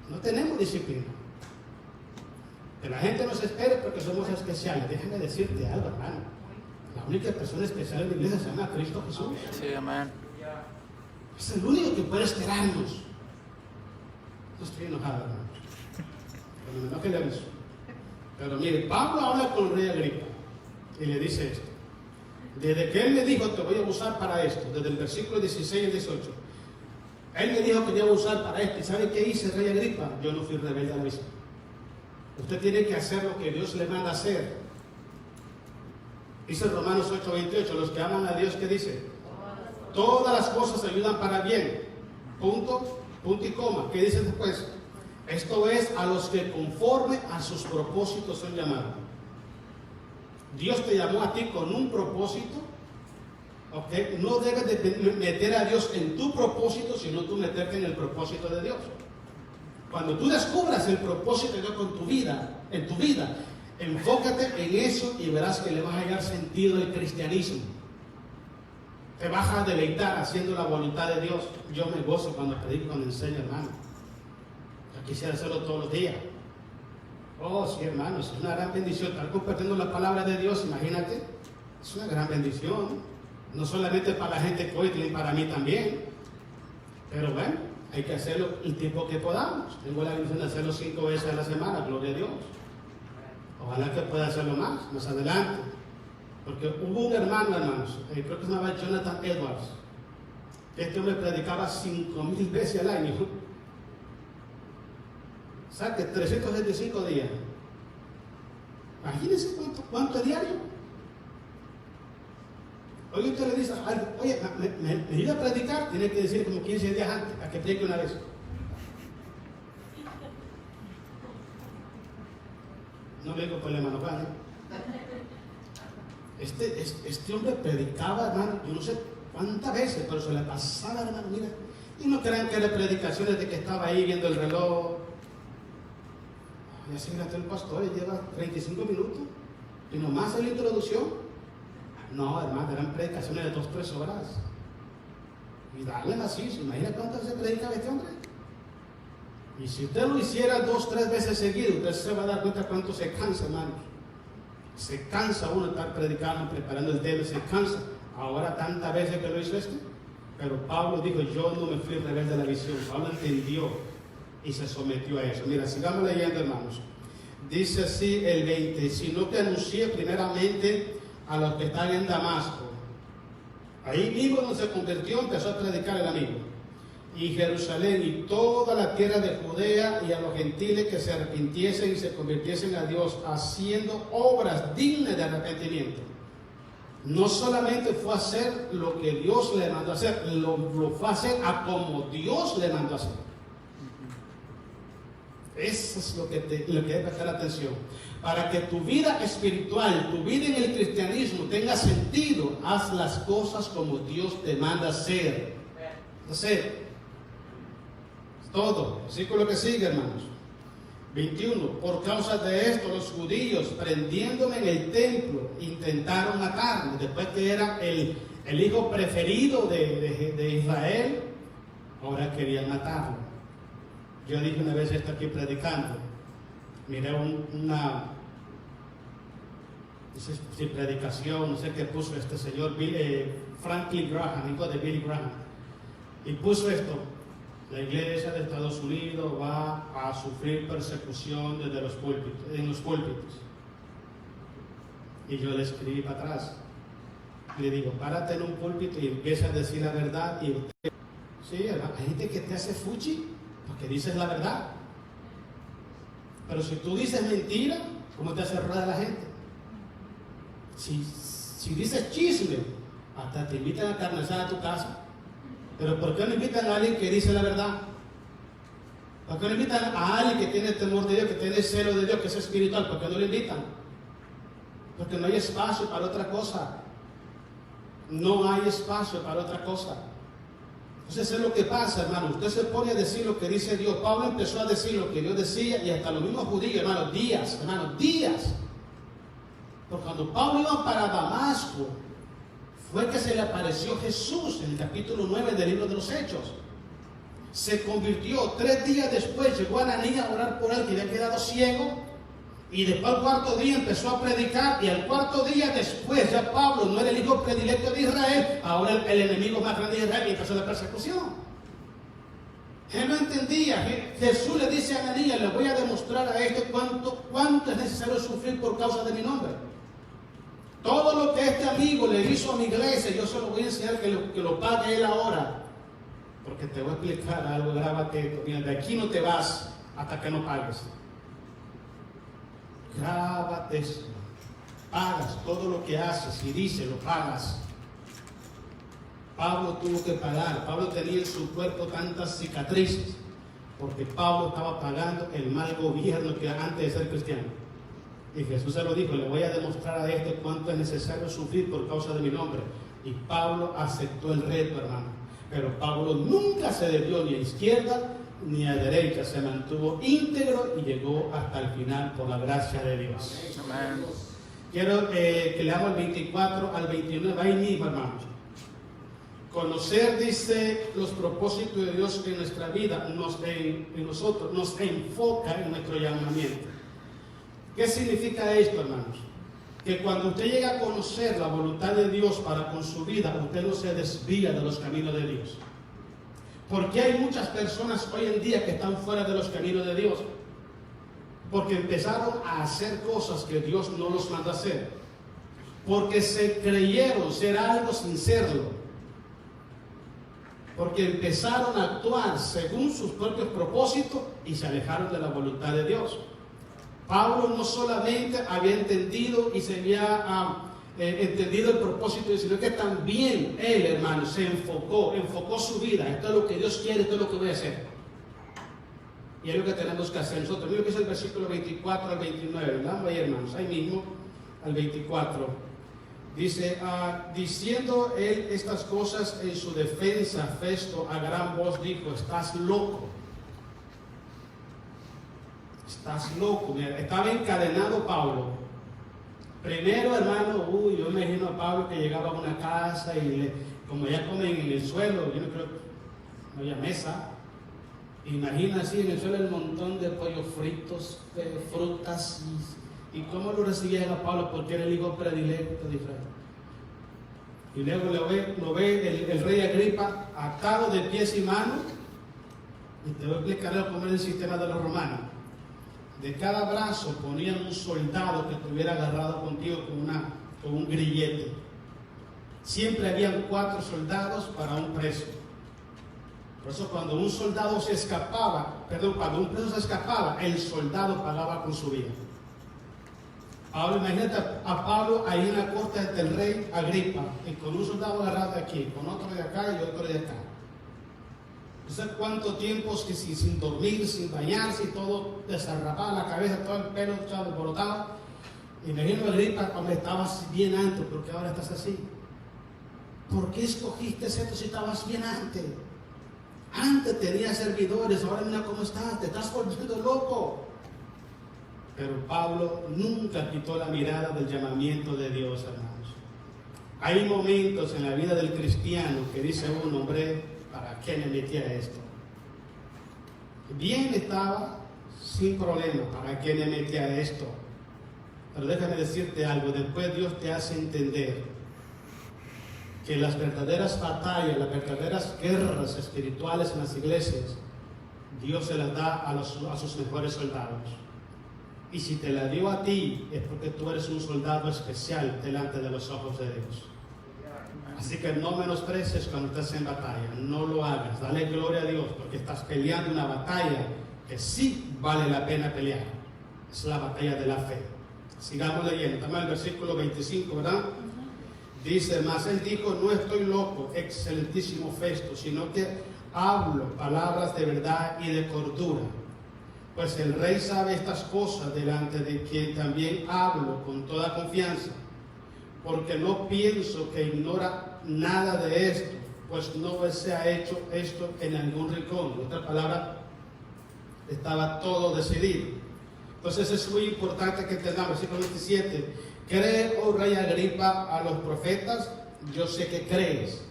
No tenemos disciplina. Que la gente nos espere porque somos especiales. Déjame decirte algo, hermano. La única persona especial en la iglesia se llama Cristo Jesús. Sí, amén. Es el único que puede esperarnos. No estoy enojado, hermano. Pero me enoje le aviso. Pero mire, Pablo habla con el rey Agripa y le dice esto. Desde que él le dijo, te voy a usar para esto, desde el versículo 16 y 18, él me dijo que te iba a usar para esto. ¿Y sabe qué hice, rey Agripa? Yo no fui rebelde a la visión. Usted tiene que hacer lo que Dios le manda hacer. Dice Romanos 8:28, los que aman a Dios, ¿qué dice? Todas las cosas ayudan para bien. Punto y coma. ¿Qué dice después? Esto es a los que conforme a sus propósitos son llamados. Dios te llamó a ti con un propósito. ¿Okay? No debes de meter a Dios en tu propósito, sino tú meterte en el propósito de Dios. Cuando tú descubras el propósito de Dios con tu vida, en tu vida, enfócate en eso y verás que le vas a hallar sentido al cristianismo. Te vas a deleitar haciendo la voluntad de Dios. Yo me gozo cuando predico, cuando enseño, hermano. Yo quisiera hacerlo todos los días. Oh, sí, hermano, es una gran bendición estar compartiendo la palabra de Dios, imagínate. Es una gran bendición. No solamente para la gente que oye, para mí también. Pero bueno, hay que hacerlo el tiempo que podamos. Tengo la bendición de hacerlo 5 veces a la semana, gloria a Dios. Ojalá que pueda hacerlo más adelante. Porque hubo un hermano, hermanos, creo que se llamaba Jonathan Edwards. Este hombre predicaba 5,000 veces al año. Saque 365 días. Imagínense cuánto es diario. Hoy usted le dice, oye, me iba a predicar, tiene que decir como 15 días antes, a que predique una vez. No me digo por el hermano Juan. Este hombre predicaba, hermano, yo no sé cuántas veces, pero se le pasaba, hermano, mira. Y no crean que eran predicaciones de que estaba ahí viendo el reloj. Ya se gastó el pastor y lleva 35 minutos. Y nomás en la introducción. No, hermano, eran predicaciones de 2-3 horas. Y darle así, ¿se imagina cuántas veces predicaba este hombre? Y si usted lo hiciera 2-3 veces seguido, usted se va a dar cuenta cuánto se cansa, hermano. Se cansa uno de estar predicando, preparando el tema, se cansa. Ahora tantas veces que lo hizo este. Pero Pablo dijo, yo no me fui rebelde a la visión. Pablo entendió y se sometió a eso. Mira, sigamos leyendo, hermanos. Dice así el 20, sino que anuncié primeramente a los que están en Damasco. Ahí mismo donde se convirtió, empezó a predicar el amigo. Y Jerusalén y toda la tierra de Judea y a los gentiles que se arrepintiesen y se convirtiesen a Dios, haciendo obras dignas de arrepentimiento. No solamente fue a hacer lo que Dios le mandó a hacer, lo fue a hacer a como Dios le mandó a hacer. Eso es lo que debe prestar atención. Para que tu vida espiritual, tu vida en el cristianismo tenga sentido, haz las cosas como Dios te manda hacer. Todo. Versículo que sigue, hermanos. 21. Por causa de esto, los judíos, prendiéndome en el templo, intentaron matarme. Después que era el hijo preferido de Israel, ahora querían matarlo. Yo dije una vez esto aquí predicando. Miré una predicación, no sé qué puso este señor Franklin Graham, hijo de Billy Graham. Y puso esto. La iglesia de Estados Unidos va a sufrir persecución desde en los púlpitos. Y yo le escribí para atrás. Le digo, párate en un púlpito y empieza a decir la verdad. Y usted, sí, hay gente que te hace fuchi porque dices la verdad. Pero si tú dices mentira, ¿cómo te hace rueda la gente? Si dices chisme, hasta te invitan a carne asada a tu casa. Pero ¿por qué no invitan a alguien que dice la verdad? ¿Por qué no invitan a alguien que tiene temor de Dios, que tiene celo de Dios, que es espiritual? ¿Por qué no lo invitan? Porque no hay espacio para otra cosa. No hay espacio para otra cosa. Entonces es lo que pasa, hermano. Usted se pone a decir lo que dice Dios. Pablo empezó a decir lo que Dios decía y hasta los mismos judíos, hermano, días. Porque cuando Pablo iba para Damasco, fue que se le apareció Jesús en el capítulo 9 del libro de los Hechos. Se convirtió, 3 días después llegó Ananías a orar por él, que había quedado ciego, y después al 4.º día empezó a predicar, y al 4.º día después ya Pablo no era el hijo predilecto de Israel, ahora el enemigo más grande de Israel, y empezó la persecución. Él no entendía. Jesús le dice a Ananías, le voy a demostrar a este cuánto es necesario sufrir por causa de mi nombre. Todo lo que este amigo le hizo a mi iglesia, yo se lo voy a enseñar que lo pague él ahora. Porque te voy a explicar algo, grábate esto. Mira, de aquí no te vas hasta que no pagues. Grábate eso. Pagas todo lo que haces y dices, lo pagas. Pablo tuvo que pagar. Pablo tenía en su cuerpo tantas cicatrices porque Pablo estaba pagando el mal gobierno que antes de ser cristiano. Y Jesús se lo dijo, le voy a demostrar a este cuánto es necesario sufrir por causa de mi nombre. Y Pablo aceptó el reto, hermano. Pero Pablo nunca se desvió ni a izquierda ni a derecha. Se mantuvo íntegro y llegó hasta el final por la gracia de Dios. Amén. Quiero que leamos el 24 al 29, ahí mismo, hermanos. Conocer, dice, los propósitos de Dios en nuestra vida, en nosotros, nos enfoca en nuestro llamamiento. ¿Qué significa esto, hermanos? Que cuando usted llega a conocer la voluntad de Dios para con su vida, usted no se desvía de los caminos de Dios. Porque hay muchas personas hoy en día que están fuera de los caminos de Dios. Porque empezaron a hacer cosas que Dios no los manda a hacer. Porque se creyeron ser algo sin serlo. Porque empezaron a actuar según sus propios propósitos y se alejaron de la voluntad de Dios. Pablo no solamente había entendido y se había entendido el propósito, sino que también él, hermano, se enfocó su vida. Esto es lo que Dios quiere, esto es lo que voy a hacer. Y es lo que tenemos que hacer nosotros. Mira lo que es el versículo 24 al 29, ¿verdad? Ahí, hermanos, ahí mismo, al 24. Dice, diciendo él estas cosas en su defensa, Festo a gran voz dijo, estás loco. Estás loco. Mira, estaba encadenado Pablo. Primero, hermano, yo me imagino a Pablo que llegaba a una casa y como ya comen en el suelo, yo no creo que no había mesa. Imagina así en el suelo el montón de pollos fritos, de frutas y cómo lo recibían a Pablo porque era el hijo predilecto de Israel. Y luego lo ve el rey Agripa atado de pies y manos. Y te voy a explicar cómo era el sistema de los romanos. De cada brazo ponían un soldado que estuviera agarrado contigo con un grillete. Siempre habían 4 soldados para un preso. Por eso cuando un soldado se escapaba, cuando un preso se escapaba, el soldado pagaba con su vida. Ahora imagínate a Pablo ahí en la corte del rey Agripa, y con un soldado agarrado de aquí, con otro de acá y otro de acá. No sé cuánto tiempo sin dormir, sin bañarse y todo desarrapado, la cabeza, todo el pelo echado, alborotado. Imagino a Agripa cuando estabas bien antes, porque ahora estás así. ¿Por qué escogiste esto si estabas bien antes? Antes tenías servidores, ahora mira cómo estás, te estás volviendo loco. Pero Pablo nunca quitó la mirada del llamamiento de Dios, hermanos. Hay momentos en la vida del cristiano que dice uno, hombre, ¿para qué me metí a esto? Bien estaba, sin problema, ¿para qué me metí a esto? Pero déjame decirte algo, después Dios te hace entender que las verdaderas batallas, las verdaderas guerras espirituales en las iglesias, Dios se las da a sus mejores soldados. Y si te la dio a ti, es porque tú eres un soldado especial delante de los ojos de Dios. Así que no menosprecies cuando estás en batalla, no lo hagas, dale gloria a Dios, porque estás peleando una batalla que sí vale la pena pelear. Es la batalla de la fe. Sigamos leyendo, estamos en el versículo 25, ¿verdad? Dice, mas él dijo, no estoy loco, excelentísimo Festo, sino que hablo palabras de verdad y de cordura. Pues el rey sabe estas cosas, delante de quien también hablo con toda confianza, porque no pienso que ignora nada de esto, pues no se ha hecho esto en algún rincón. En otra palabra, estaba todo decidido. Entonces es muy importante que entendamos, versículo 27, ¿cree, oh rey Agripa, a los profetas? Yo sé que crees.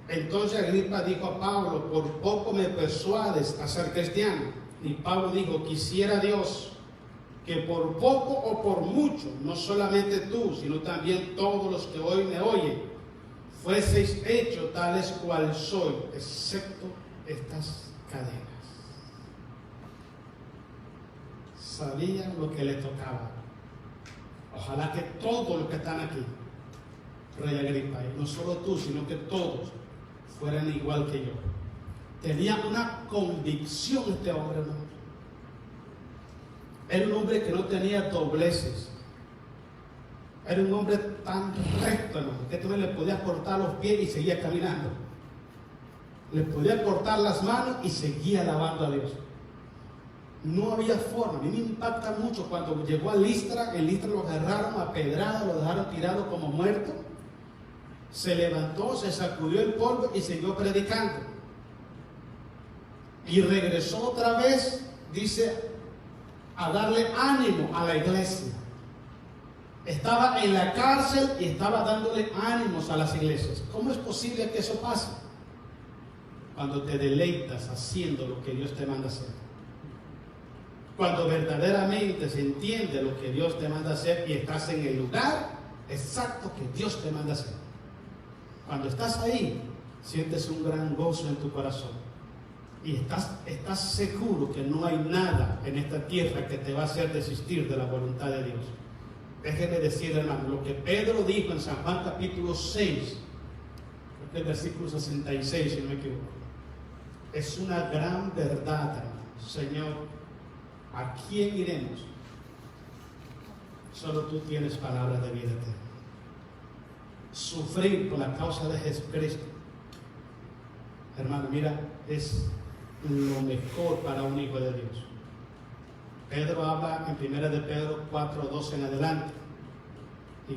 Entonces Agripa dijo a Pablo, por poco me persuades a ser cristiano. Y Pablo dijo, quisiera Dios que por poco o por mucho, no solamente tú, sino también todos los que hoy me oyen, fueseis hechos tales cual soy, excepto estas cadenas. Sabía lo que le tocaba. Ojalá que todos los que están aquí, Rey Agripa, y no solo tú, sino que todos fueran igual que yo. Tenía una convicción este hombre, hermano. Era un hombre que no tenía dobleces. Era un hombre tan recto, hermano, que tú no le podías cortar los pies y seguía caminando. Le podía cortar las manos y seguía alabando a Dios. No había forma. A mí me impacta mucho cuando llegó a Listra. En Listra lo agarraron a pedrada, lo dejaron tirado como muerto. Se levantó, se sacudió el polvo y siguió predicando. Y regresó otra vez, dice, a darle ánimo a la iglesia. Estaba en la cárcel y estaba dándole ánimos a las iglesias. ¿Cómo es posible que eso pase? Cuando te deleitas haciendo lo que Dios te manda hacer. Cuando verdaderamente se entiende lo que Dios te manda hacer y estás en el lugar exacto que Dios te manda hacer. Cuando estás ahí, sientes un gran gozo en tu corazón. Y estás seguro que no hay nada en esta tierra que te va a hacer desistir de la voluntad de Dios. Déjeme decir, hermano, lo que Pedro dijo en San Juan capítulo 6, creo que el versículo 66, si no me equivoco, es una gran verdad, hermano. Señor, ¿a quién iremos? Solo tú tienes palabras de vida eterna. Sufrir por la causa de Jesucristo, hermano, mira, es lo mejor para un hijo de Dios. Pedro habla en 1 de Pedro 4:12 en adelante. Y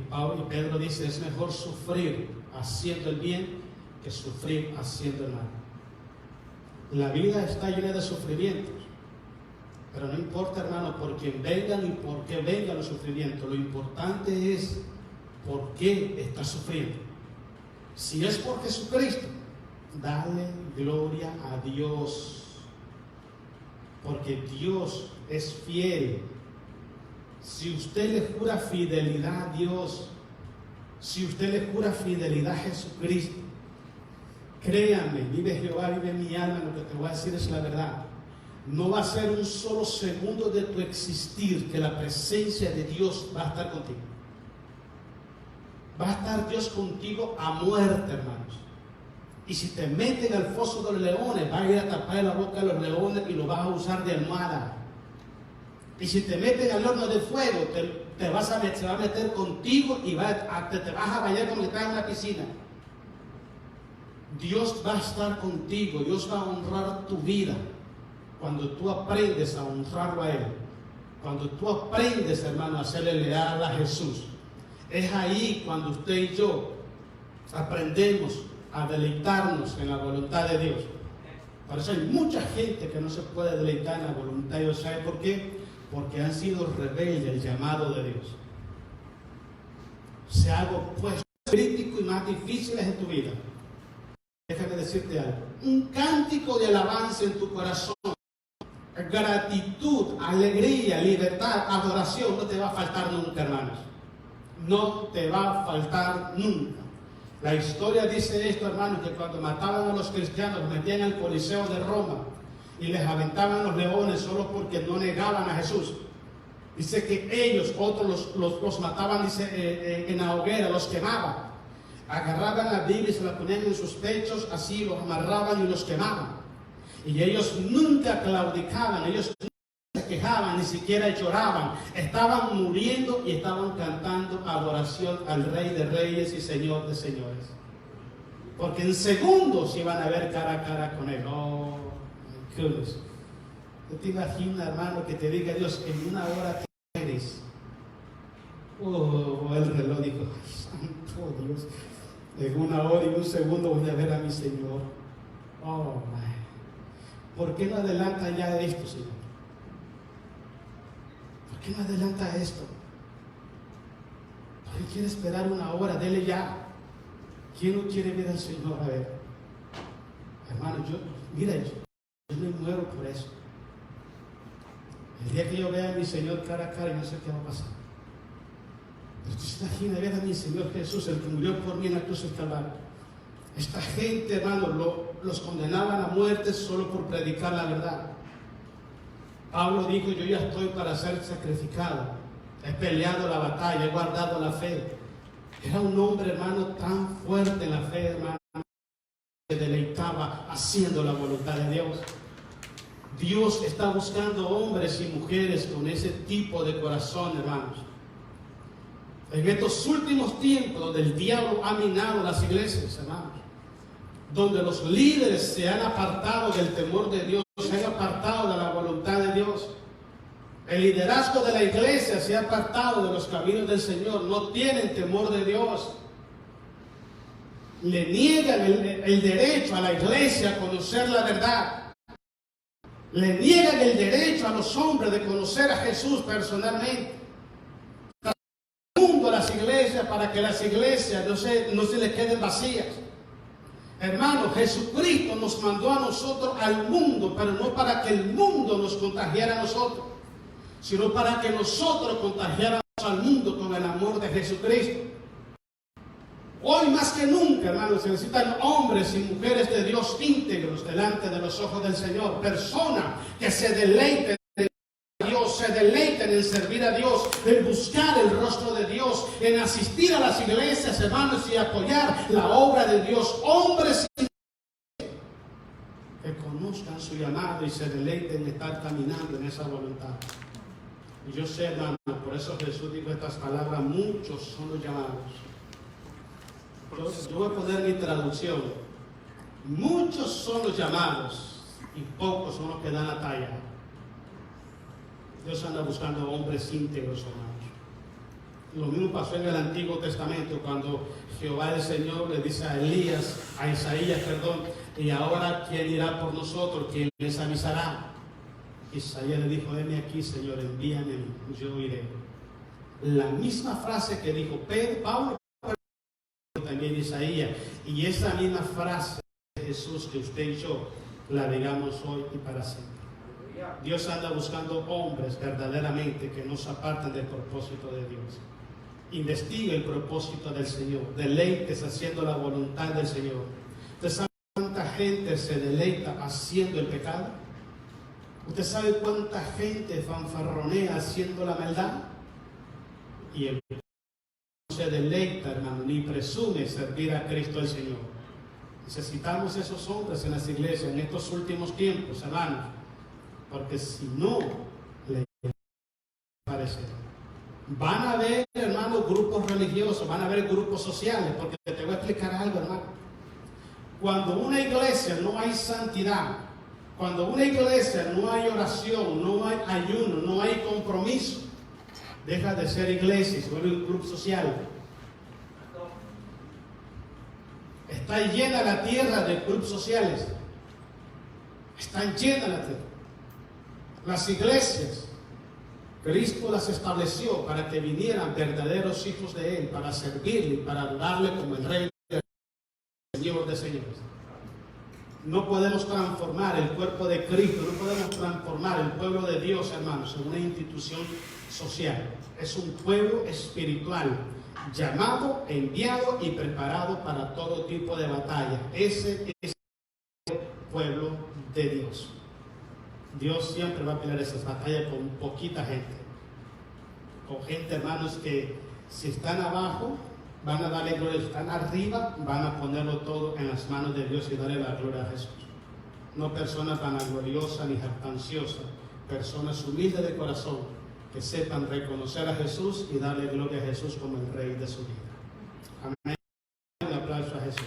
Pedro dice, es mejor sufrir haciendo el bien que sufrir haciendo el mal. La vida está llena de sufrimientos. Pero no importa, hermano, por quién vengan y por qué vengan los sufrimientos. Lo importante es por qué estás sufriendo. Si es por Jesucristo, dale gloria a Dios. Porque Dios es fiel. Si usted le jura fidelidad a Dios, si usted le jura fidelidad a Jesucristo, créame, vive Jehová, vive mi alma, lo que te voy a decir es la verdad. No va a ser un solo segundo de tu existir que la presencia de Dios va a estar contigo. Va a estar Dios contigo a muerte, hermanos. Y si te meten al foso de los leones, vas a ir a tapar la boca de los leones y lo vas a usar de almohada. Y si te meten al horno de fuego, se va a meter contigo y te vas a bañar como que estás en una piscina. Dios va a estar contigo, Dios va a honrar tu vida cuando tú aprendes a honrarlo a Él. Cuando tú aprendes, hermano, a hacerle leal a Jesús. Es ahí cuando usted y yo aprendemos a deleitarnos en la voluntad de Dios. Por eso hay mucha gente que no se puede deleitar en la voluntad de Dios. ¿Sabe por qué? Porque han sido rebeldes al llamado de Dios. Se han opuesto críticos y más difíciles en tu vida. Déjame decirte algo. Un cántico de alabanza en tu corazón, gratitud, alegría, libertad, adoración, no te va a faltar nunca, hermanos. No te va a faltar nunca. La historia dice esto, hermanos, que cuando mataban a los cristianos, los metían en el Coliseo de Roma y les aventaban los leones solo porque no negaban a Jesús. Dice que ellos, otros los mataban, dice, en la hoguera, los quemaban. Agarraban la Biblia y se la ponían en sus pechos, así los amarraban y los quemaban. Y ellos nunca claudicaban, ellos nunca se quejaban, ni siquiera lloraban. Estaban muriendo y estaban cantando adoración al Rey de Reyes y Señor de Señores. Porque en segundos iban a ver cara a cara con Él. Oh, my goodness. ¿No te imaginas, hermano, que te diga Dios, en una hora que eres? Oh, el reloj dijo, ay, santo Dios, en una hora y un segundo voy a ver a mi Señor. Oh, my. ¿Por qué no adelanta ya esto, Señor? ¿Por qué no adelanta esto? ¿Por qué quiere esperar una hora? Dele ya. ¿Quién no quiere ver al Señor? A ver, hermano, yo me muero por eso. El día que yo vea a mi Señor cara a cara, y no sé qué va a pasar. Pero tú se imaginas ver a mi Señor Jesús, el que murió por mí en la cruz del Calvario. Esta gente, hermano, los condenaban a muerte solo por predicar la verdad. Pablo dijo: yo ya estoy para ser sacrificado, he peleado la batalla, he guardado la fe. Era un hombre, hermano, tan fuerte en la fe, hermano, que deleitaba haciendo la voluntad de Dios. Dios está buscando hombres y mujeres con ese tipo de corazón, hermanos. En estos últimos tiempos, donde el diablo ha minado las iglesias, hermanos, donde los líderes se han apartado del temor de Dios, se han apartado de la voluntad de Dios. El liderazgo de la iglesia se ha apartado de los caminos del Señor, no tienen temor de Dios. Le niegan el derecho a la iglesia a conocer la verdad. Le niegan el derecho a los hombres de conocer a Jesús personalmente. Mundo a las iglesias para que las iglesias no se les queden vacías. Hermano, Jesucristo nos mandó a nosotros al mundo, pero no para que el mundo nos contagiara a nosotros, sino para que nosotros contagiáramos al mundo con el amor de Jesucristo. Hoy más que nunca, hermanos, se necesitan hombres y mujeres de Dios íntegros delante de los ojos del Señor, personas que se deleiten en Dios, se deleiten en servir a Dios, en buscar el rostro de Dios, en asistir a las iglesias, hermanos, y apoyar la obra de Dios. Hombres que conozcan su llamado y se deleiten en estar caminando en esa voluntad. Y yo sé, hermano, por eso Jesús dijo estas palabras: muchos son los llamados. Yo voy a poner mi traducción: muchos son los llamados y pocos son los que dan la talla. Dios anda buscando hombres íntegros, hermanos. Lo mismo pasó en el Antiguo Testamento, cuando Jehová el Señor le dice a Isaías, y ahora ¿quién irá por nosotros? ¿Quién les avisará? Isaías le dijo: heme aquí, Señor, envíame, yo iré. La misma frase que dijo Pablo, también Isaías, y esa misma frase de Jesús que usted y yo la digamos hoy y para siempre. Dios anda buscando hombres verdaderamente que no se aparten del propósito de Dios. Investigue el propósito del Señor, deleites haciendo la voluntad del Señor. ¿Usted sabe cuánta gente se deleita haciendo el pecado? ¿Usted sabe cuánta gente fanfarronea haciendo la maldad? Y el no se deleita, hermano, ni presume servir a Cristo el Señor. Necesitamos esos hombres en las iglesias en estos últimos tiempos, hermanos, porque si no, le parecerá. Van a haber, hermano, grupos religiosos, van a haber grupos sociales, porque te voy a explicar algo, hermano. Cuando una iglesia no hay santidad, cuando una iglesia no hay oración, no hay ayuno, no hay compromiso, deja de ser iglesia y se vuelve un club social. Está llena la tierra de clubes sociales. Están llenas la tierra. Las iglesias, Cristo las estableció para que vinieran verdaderos hijos de Él, para servirle y para adorarle como el Rey del Señor de señores. No podemos transformar el cuerpo de Cristo, no podemos transformar el pueblo de Dios, hermanos, en una institución social. Es un pueblo espiritual, llamado, enviado y preparado para todo tipo de batalla. Ese es el pueblo de Dios. Dios siempre va a pelear esas batallas con poquita gente. Con gente, hermanos, que si están abajo, van a darle gloria. Si están arriba, van a ponerlo todo en las manos de Dios y darle la gloria a Jesús. No personas vanagloriosas ni jactanciosas, personas humildes de corazón, que sepan reconocer a Jesús y darle gloria a Jesús como el Rey de su vida. Amén. Un aplauso a Jesús.